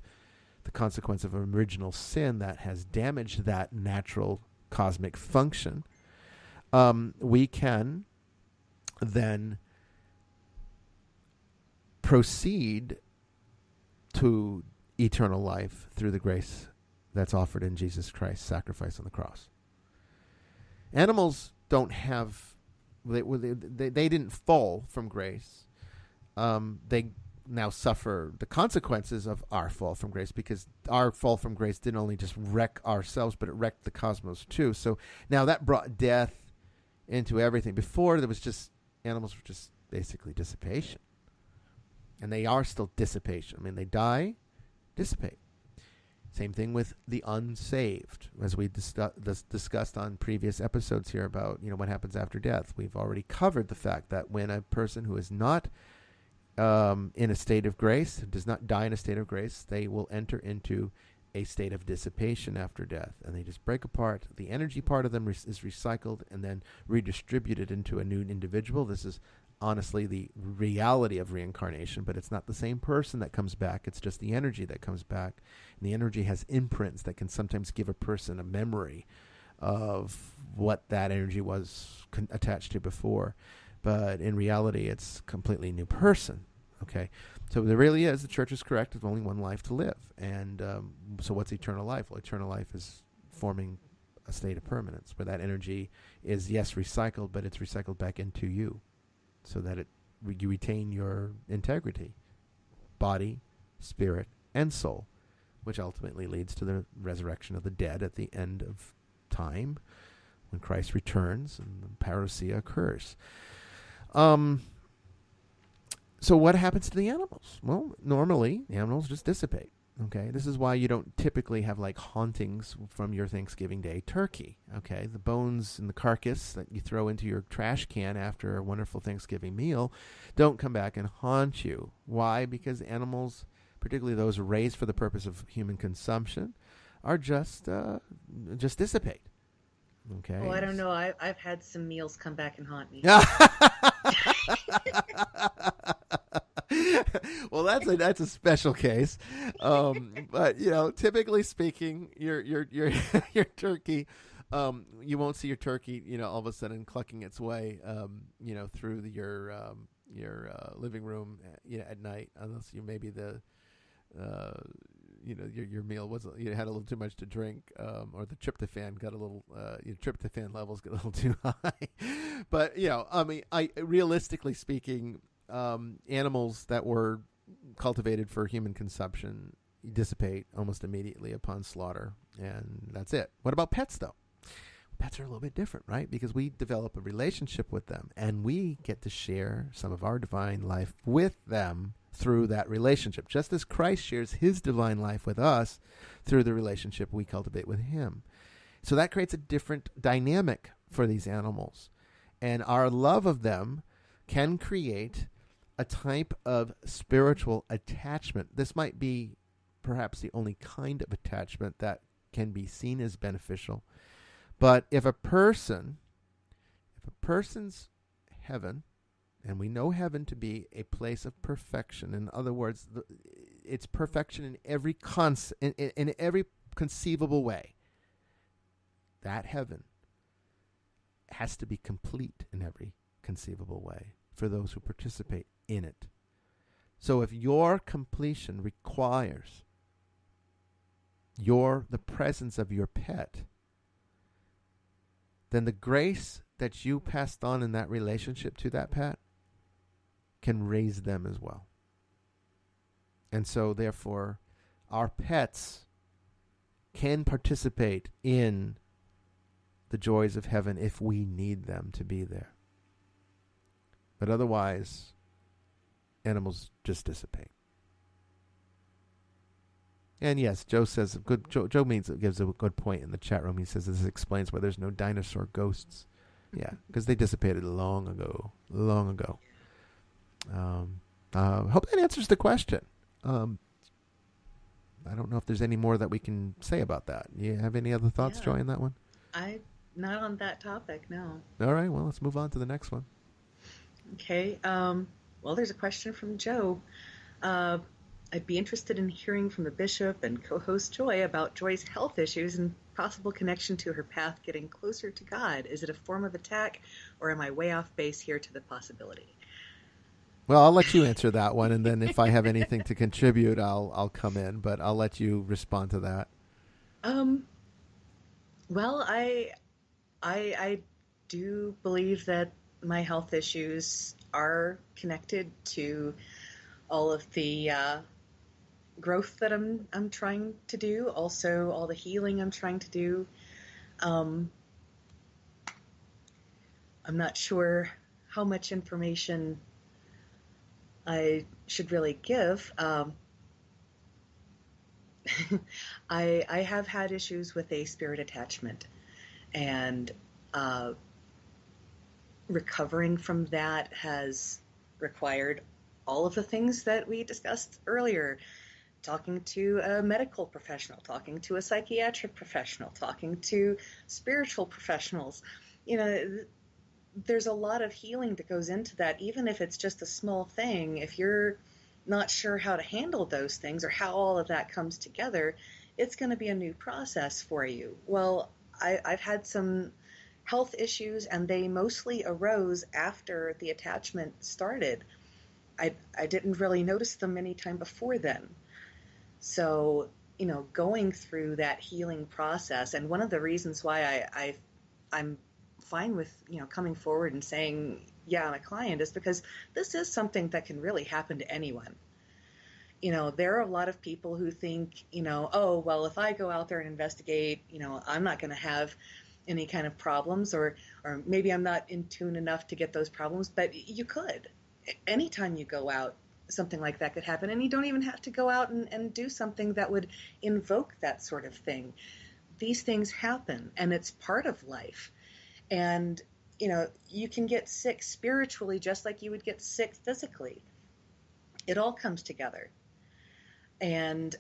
the consequence of original sin that has damaged that natural cosmic function. We can then proceed to eternal life through the grace that's offered in Jesus Christ's sacrifice on the cross. Animals don't have, they didn't fall from grace. They now suffer the consequences of our fall from grace, because our fall from grace didn't only just wreck ourselves, but it wrecked the cosmos too. So now that brought death into everything. Before, there was just, animals were just basically dissipation. And they are still dissipation. I mean, they die, dissipate. Same thing with the unsaved, as we discussed on previous episodes here about, what happens after death. We've already covered the fact that when a person who is not in a state of grace, does not die in a state of grace, they will enter into a state of dissipation after death, and they just break apart. The energy part of them is recycled and then redistributed into a new individual. This is honestly the reality of reincarnation, but it's not the same person that comes back. It's just the energy that comes back. And the energy has imprints that can sometimes give a person a memory of what that energy was attached to before. But in reality, it's a completely new person. Okay, so there really is, the church is correct, there's only one life to live. And so what's eternal life? Well, eternal life is forming a state of permanence where that energy is, yes, recycled, but it's recycled back into you, so that you retain your integrity, body, spirit, and soul, which ultimately leads to the resurrection of the dead at the end of time, when Christ returns and the parousia occurs. So what happens to the animals? Well, normally, the animals just dissipate. Okay, this is why you don't typically have like hauntings from your Thanksgiving Day turkey. Okay, the bones and the carcass that you throw into your trash can after a wonderful Thanksgiving meal don't come back and haunt you. Why? Because animals, particularly those raised for the purpose of human consumption, are just dissipate. Okay. Oh, I don't know. I've had some meals come back and haunt me. Well, that's a special case, but typically speaking, your turkey, you won't see your turkey, all of a sudden clucking its way, through your living room, at night, unless you maybe your meal wasn't, you had a little too much to drink, or the tryptophan got a little, your tryptophan levels get a little too high. But realistically speaking, animals that were cultivated for human consumption dissipate almost immediately upon slaughter, and that's it. What about pets, though? Pets are a little bit different, right? Because we develop a relationship with them, and we get to share some of our divine life with them through that relationship, just as Christ shares his divine life with us through the relationship we cultivate with him. So that creates a different dynamic for these animals, and our love of them can create a type of spiritual attachment. This might be perhaps the only kind of attachment that can be seen as beneficial. But if a person's heaven, and we know heaven to be a place of perfection, in other words, it's perfection in every in every conceivable way, that heaven has to be complete in every conceivable way for those who participate in it. So if your completion requires the presence of your pet, then the grace that you passed on in that relationship to that pet can raise them as well. And so, therefore, our pets can participate in the joys of heaven if we need them to be there. But otherwise, animals just dissipate. And yes, Joe says good. Joe gives a good point in the chat room. He says this explains why there's no dinosaur ghosts. Yeah, because they dissipated long ago. Long ago. Hope that answers the question. I don't know if there's any more that we can say about that. You have any other thoughts, Joy, on that one? Not on that topic, no. All right, well, let's move on to the next one. Okay. Well, there's a question from Joe. I'd be interested in hearing from the bishop and co-host Joy about Joy's health issues and possible connection to her path getting closer to God. Is it a form of attack, or am I way off base here to the possibility? Well, I'll let you answer that one, and then if I have anything to contribute, I'll come in. But I'll let you respond to that. Well, I do believe that my health issues are connected to all of the growth that I'm trying to do, also all the healing I'm trying to do. I'm not sure how much information I should really give. I have had issues with a spirit attachment, and recovering from that has required all of the things that we discussed earlier. Talking to a medical professional, talking to a psychiatric professional, talking to spiritual professionals. There's a lot of healing that goes into that, even if it's just a small thing. If you're not sure how to handle those things or how all of that comes together, it's going to be a new process for you. Well, I've had some health issues, and they mostly arose after the attachment started. I didn't really notice them any time before then. So, going through that healing process, and one of the reasons why I'm fine with, coming forward and saying, yeah, I'm a client, is because this is something that can really happen to anyone. There are a lot of people who think, oh, well, if I go out there and investigate, I'm not going to have any kind of problems, or maybe I'm not in tune enough to get those problems, but you could. Anytime you go out, something like that could happen, and you don't even have to go out and do something that would invoke that sort of thing. These things happen, and it's part of life. And, you can get sick spiritually just like you would get sick physically. It all comes together. And,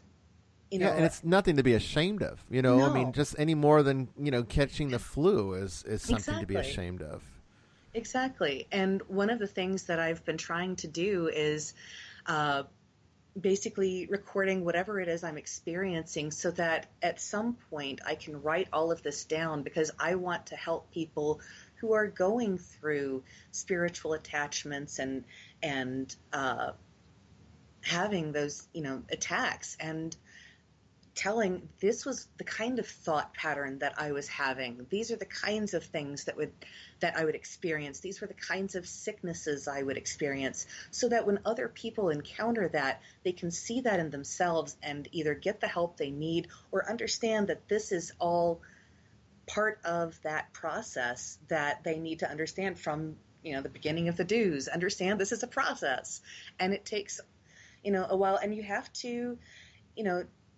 yeah, and it's nothing to be ashamed of, No. I mean, just any more than, catching the flu is something Exactly. to be ashamed of. Exactly. And one of the things that I've been trying to do is basically recording whatever it is I'm experiencing, so that at some point I can write all of this down, because I want to help people who are going through spiritual attachments and having those, attacks, and telling this was the kind of thought pattern that I was having. These are the kinds of things that I would experience. These were the kinds of sicknesses I would experience, so that when other people encounter that, they can see that in themselves and either get the help they need or understand that this is all part of that process that they need to understand from, the beginning of the dues. Understand this is a process, and it takes, a while, and you have to,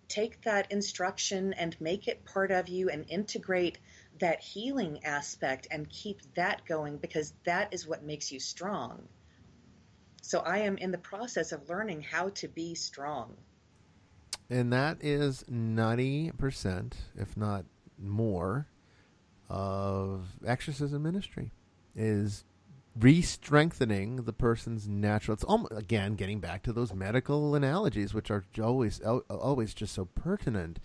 take that instruction and make it part of you and integrate that healing aspect and keep that going, because that is what makes you strong. So I am in the process of learning how to be strong. And that is 90%, if not more, of exorcism ministry, is re-strengthening the person's natural. It's almost, again, getting back to those medical analogies, which are always just so pertinent,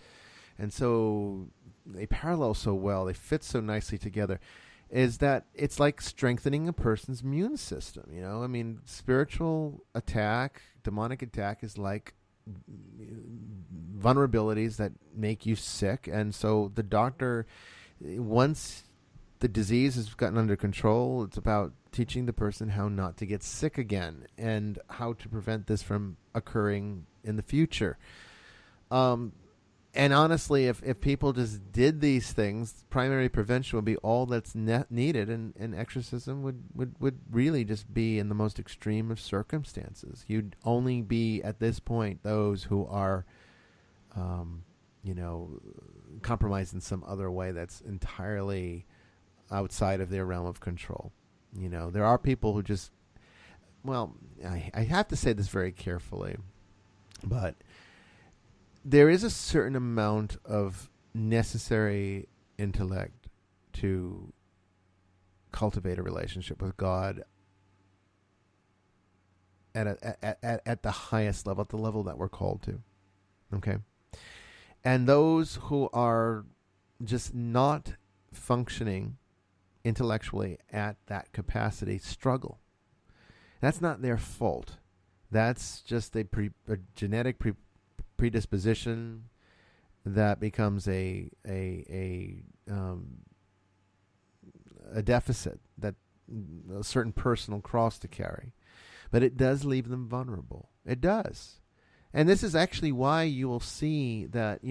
and so they parallel so well. They fit so nicely together. Is that it's like strengthening a person's immune system. I mean, spiritual attack, demonic attack is like vulnerabilities that make you sick, and so the doctor, once the disease has gotten under control, it's about teaching the person how not to get sick again and how to prevent this from occurring in the future. And honestly, if people just did these things, primary prevention would be all that's needed, and exorcism would really just be in the most extreme of circumstances. You'd only be, at this point, those who are, compromised in some other way that's entirely outside of their realm of control. There are people who just, I have to say this very carefully, but there is a certain amount of necessary intellect to cultivate a relationship with God at the highest level, at the level that we're called to. Okay? And those who are just not functioning intellectually at that capacity struggle. That's not their fault. That's just a genetic predisposition that becomes a deficit, that a certain personal cross to carry. But it does leave them vulnerable. It does. And this is actually why you will see that,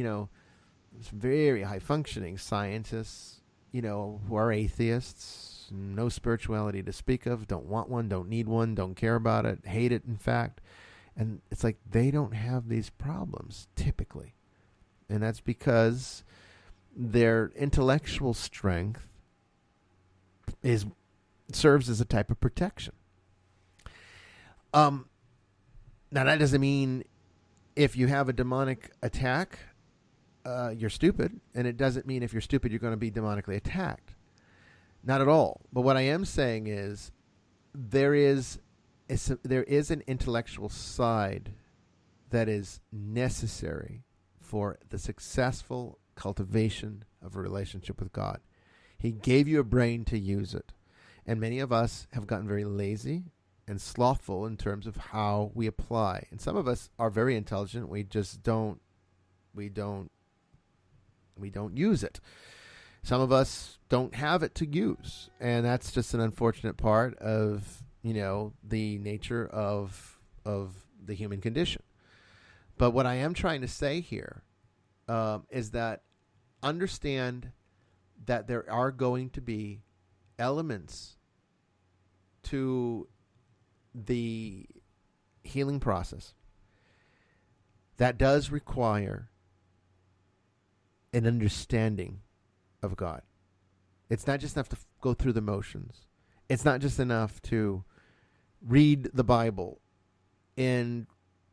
very high functioning scientists, who are atheists, no spirituality to speak of, don't want one, don't need one, don't care about it, hate it, in fact. And it's like they don't have these problems typically. And that's because their intellectual strength serves as a type of protection. Now that doesn't mean if you have a demonic attack, you're stupid. And it doesn't mean if you're stupid, you're going to be demonically attacked. Not at all. But what I am saying is there is an intellectual side that is necessary for the successful cultivation of a relationship with God. He gave you a brain to use it. And many of us have gotten very lazy and slothful in terms of how we apply. And some of us are very intelligent. We just don't use it. Some of us don't have it to use. And that's just an unfortunate part of the nature of the human condition. But what I am trying to say here is that understand that there are going to be elements to the healing process that does require an understanding of God. It's not just enough to go through the motions. It's not just enough to read the Bible and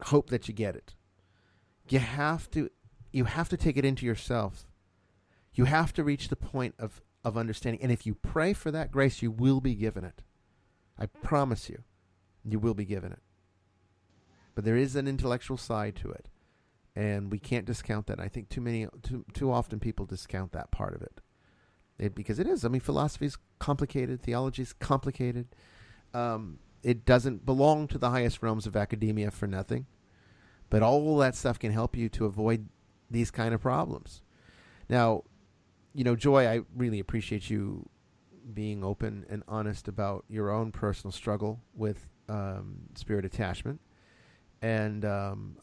hope that you get it. You have to take it into yourself. You have to reach the point of understanding. And if you pray for that grace, you will be given it. I promise you, you will be given it. But there is an intellectual side to it. And we can't discount that. I think too often people discount that part of it. Because it is. I mean, philosophy is complicated. Theology is complicated. It doesn't belong to the highest realms of academia for nothing. But all that stuff can help you to avoid these kind of problems. Now, Joy, I really appreciate you being open and honest about your own personal struggle with spirit attachment. And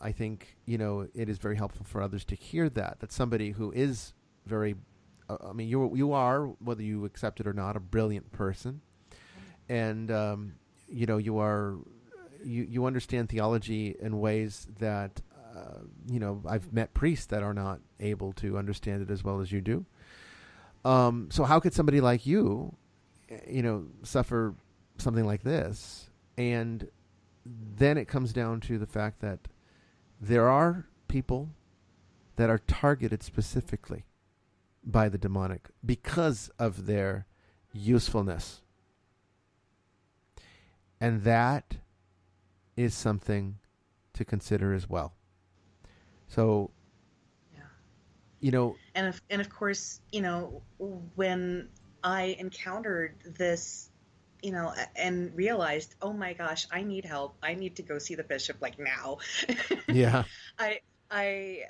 I think, it is very helpful for others to hear that somebody who is very, you are, whether you accept it or not, a brilliant person. And, you understand theology in ways that, I've met priests that are not able to understand it as well as you do. So how could somebody like you, suffer something like this? And then it comes down to the fact that there are people that are targeted specifically by the demonic because of their usefulness. And that is something to consider as well. So, and of course, when I encountered this, and realized, oh my gosh, I need help. I need to go see the bishop like now. Yeah. I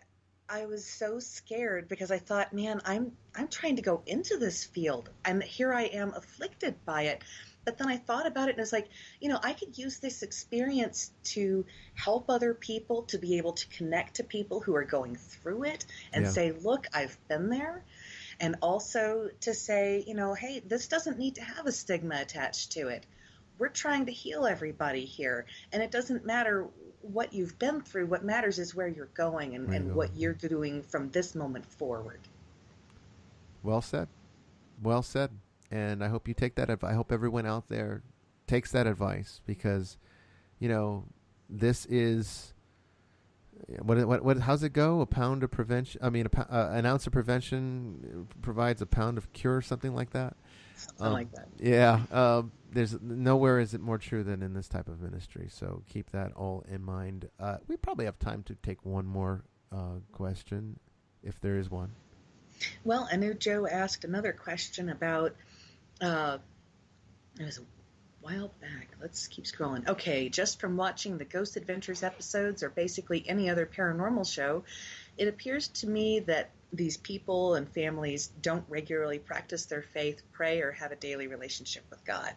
I was so scared because I thought, man, I'm trying to go into this field and here I am afflicted by it. But then I thought about it and it's like, I could use this experience to help other people to be able to connect to people who are going through it and Yeah. say, look, I've been there. And also to say, hey, this doesn't need to have a stigma attached to it. We're trying to heal everybody here. And it doesn't matter what you've been through. What matters is where you're going Where you and going? what you're doing from this moment forward. Well said. Well said. And I hope you take that. I hope everyone out there takes that advice because, this is what how's it go? A pound of prevention. I mean, an ounce of prevention provides a pound of cure, something like that. Something like that. Yeah. There's nowhere is it more true than in this type of ministry. So keep that all in mind. We probably have time to take one more question, if there is one. Well, I know Joe asked another question about, it was a while back. Let's keep scrolling. Okay, just from watching the Ghost Adventures episodes or basically any other paranormal show, it appears to me that these people and families don't regularly practice their faith, pray, or have a daily relationship with God.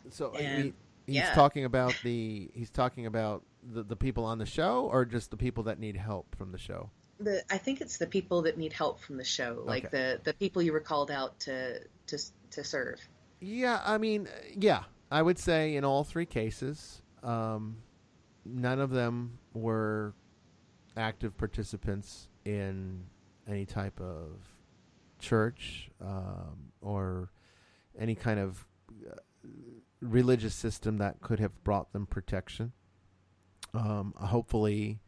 So And he's talking about the people on the show, or just the people that need help from the show. I think it's the people that need help from the show, like Okay. the people you were called out to serve. Yeah, I mean, yeah, I would say in all three cases, none of them were active participants in any type of church or any kind of religious system that could have brought them protection. Hopefully,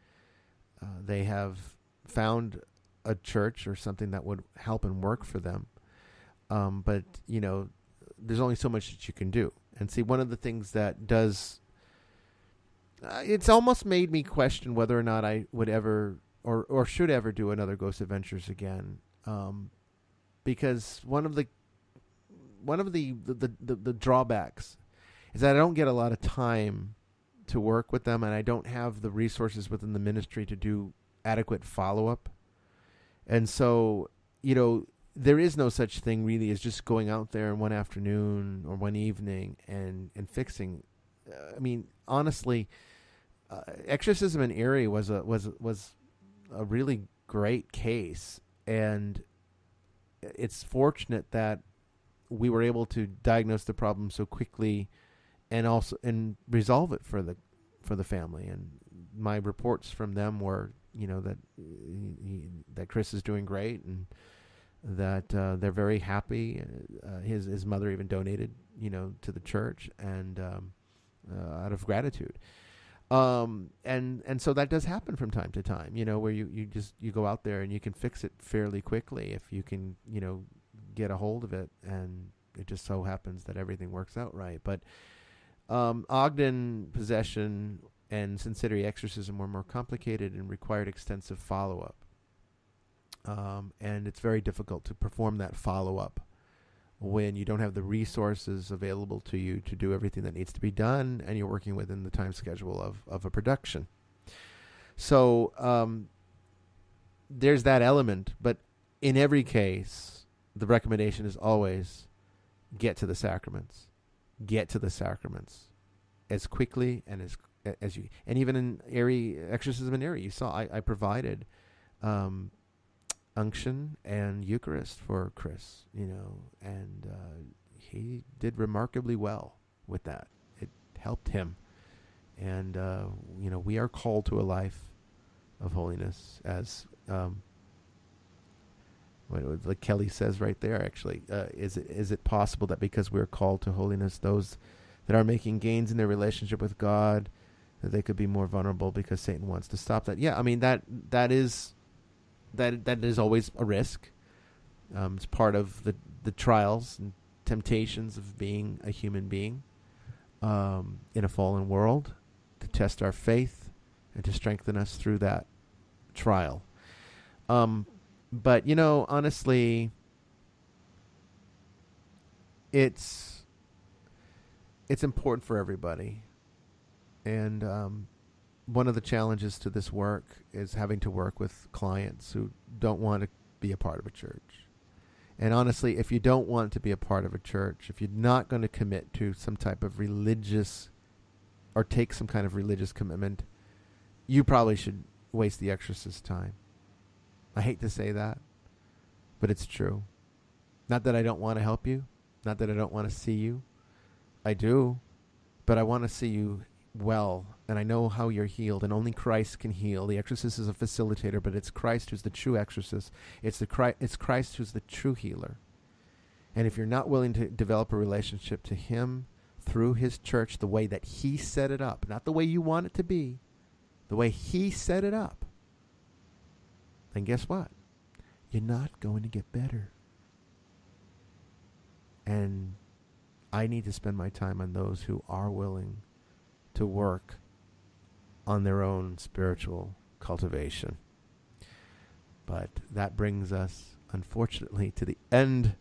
they have found a church or something that would help and work for them. But, there's only so much that you can do. And see, one of the things that does, it's almost made me question whether or not I would ever or should ever do another Ghost Adventures again. Because one of the drawbacks is that I don't get a lot of time to work with them, and I don't have the resources within the ministry to do adequate follow-up. And so, there is no such thing really as just going out there in one afternoon or one evening and fixing. I mean, honestly, Exorcism in Erie was a really great case, and it's fortunate that we were able to diagnose the problem so quickly and resolve it for the family. And my reports from them were, that Chris is doing great and that they're very happy. His mother even donated, to the church and out of gratitude. And so that does happen from time to time, where you go out there and you can fix it fairly quickly if you can, get a hold of it, and it just so happens that everything works out right. But Ogden possession and Sin-City exorcism were more complicated and required extensive follow-up. And it's very difficult to perform that follow-up when you don't have the resources available to you to do everything that needs to be done, and you're working within the time schedule of a production. So there's that element, but in every case, the recommendation is always get to the sacraments. Get to the sacraments as quickly and as you. And even in exorcism in Erie, you saw I provided unction and Eucharist for Chris, and he did remarkably well with that. It helped him, and we are called to a life of holiness, as like Kelly says right there. Actually, is it possible that because we're called to holiness, those that are making gains in their relationship with God, that they could be more vulnerable because Satan wants to stop that? Yeah, I mean that is always a risk. It's part of the trials and temptations of being a human being in a fallen world, to test our faith and to strengthen us through that trial. But honestly, it's important for everybody, and one of the challenges to this work is having to work with clients who don't want to be a part of a church. And honestly, if you don't want to be a part of a church, if you're not going to commit to some type of religious or take some kind of religious commitment, you probably should waste the Exorcist time. I hate to say that, but it's true. Not that I don't want to help you, not that I don't want to see you. I do, but I want to see you well, and I know how you're healed, and only Christ can heal. The Exorcist is a facilitator, but it's Christ who's the true exorcist. It's Christ who's the true healer. And if you're not willing to develop a relationship to him through his church the way that he set it up, not the way you want it to be, the way he set it up, then guess what? You're not going to get better. And I need to spend my time on those who are willing to work on their own spiritual cultivation. But that brings us, unfortunately, to the end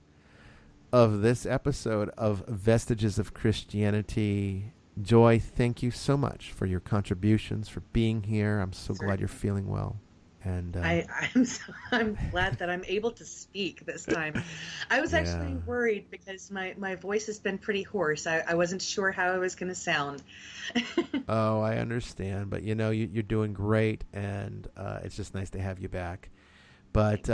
of this episode of Vestiges of Christianity. Joy, thank you so much for your contributions, for being here. I'm so glad you're feeling well. And I'm glad that I'm able to speak this time. I was actually worried because my voice has been pretty hoarse. I wasn't sure how I was going to sound. Oh, I understand. But, you're doing great, and it's just nice to have you back. But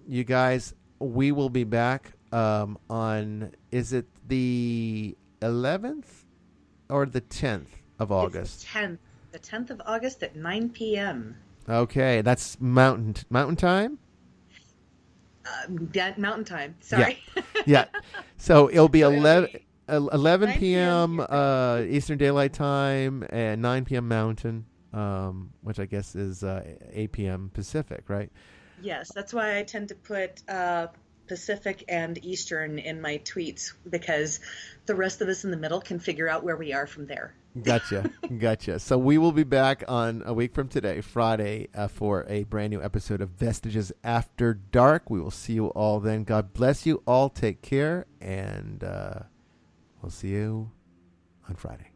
you guys, we will be back on, is it the 11th or the 10th of August? It's the 10th of August at 9 p.m. Okay, that's mountain time? Mountain time. Sorry. Yeah. So it'll be 11 p.m. Eastern Daylight Time and 9 p.m. Mountain, which I guess is 8 p.m. Pacific, right? Yes, that's why I tend to put Pacific and Eastern in my tweets, because the rest of us in the middle can figure out where we are from there. Gotcha. So we will be back on a week from today, Friday, for a brand new episode of Vestiges After Dark. We will see you all then. God bless you all. Take care, and we'll see you on Friday.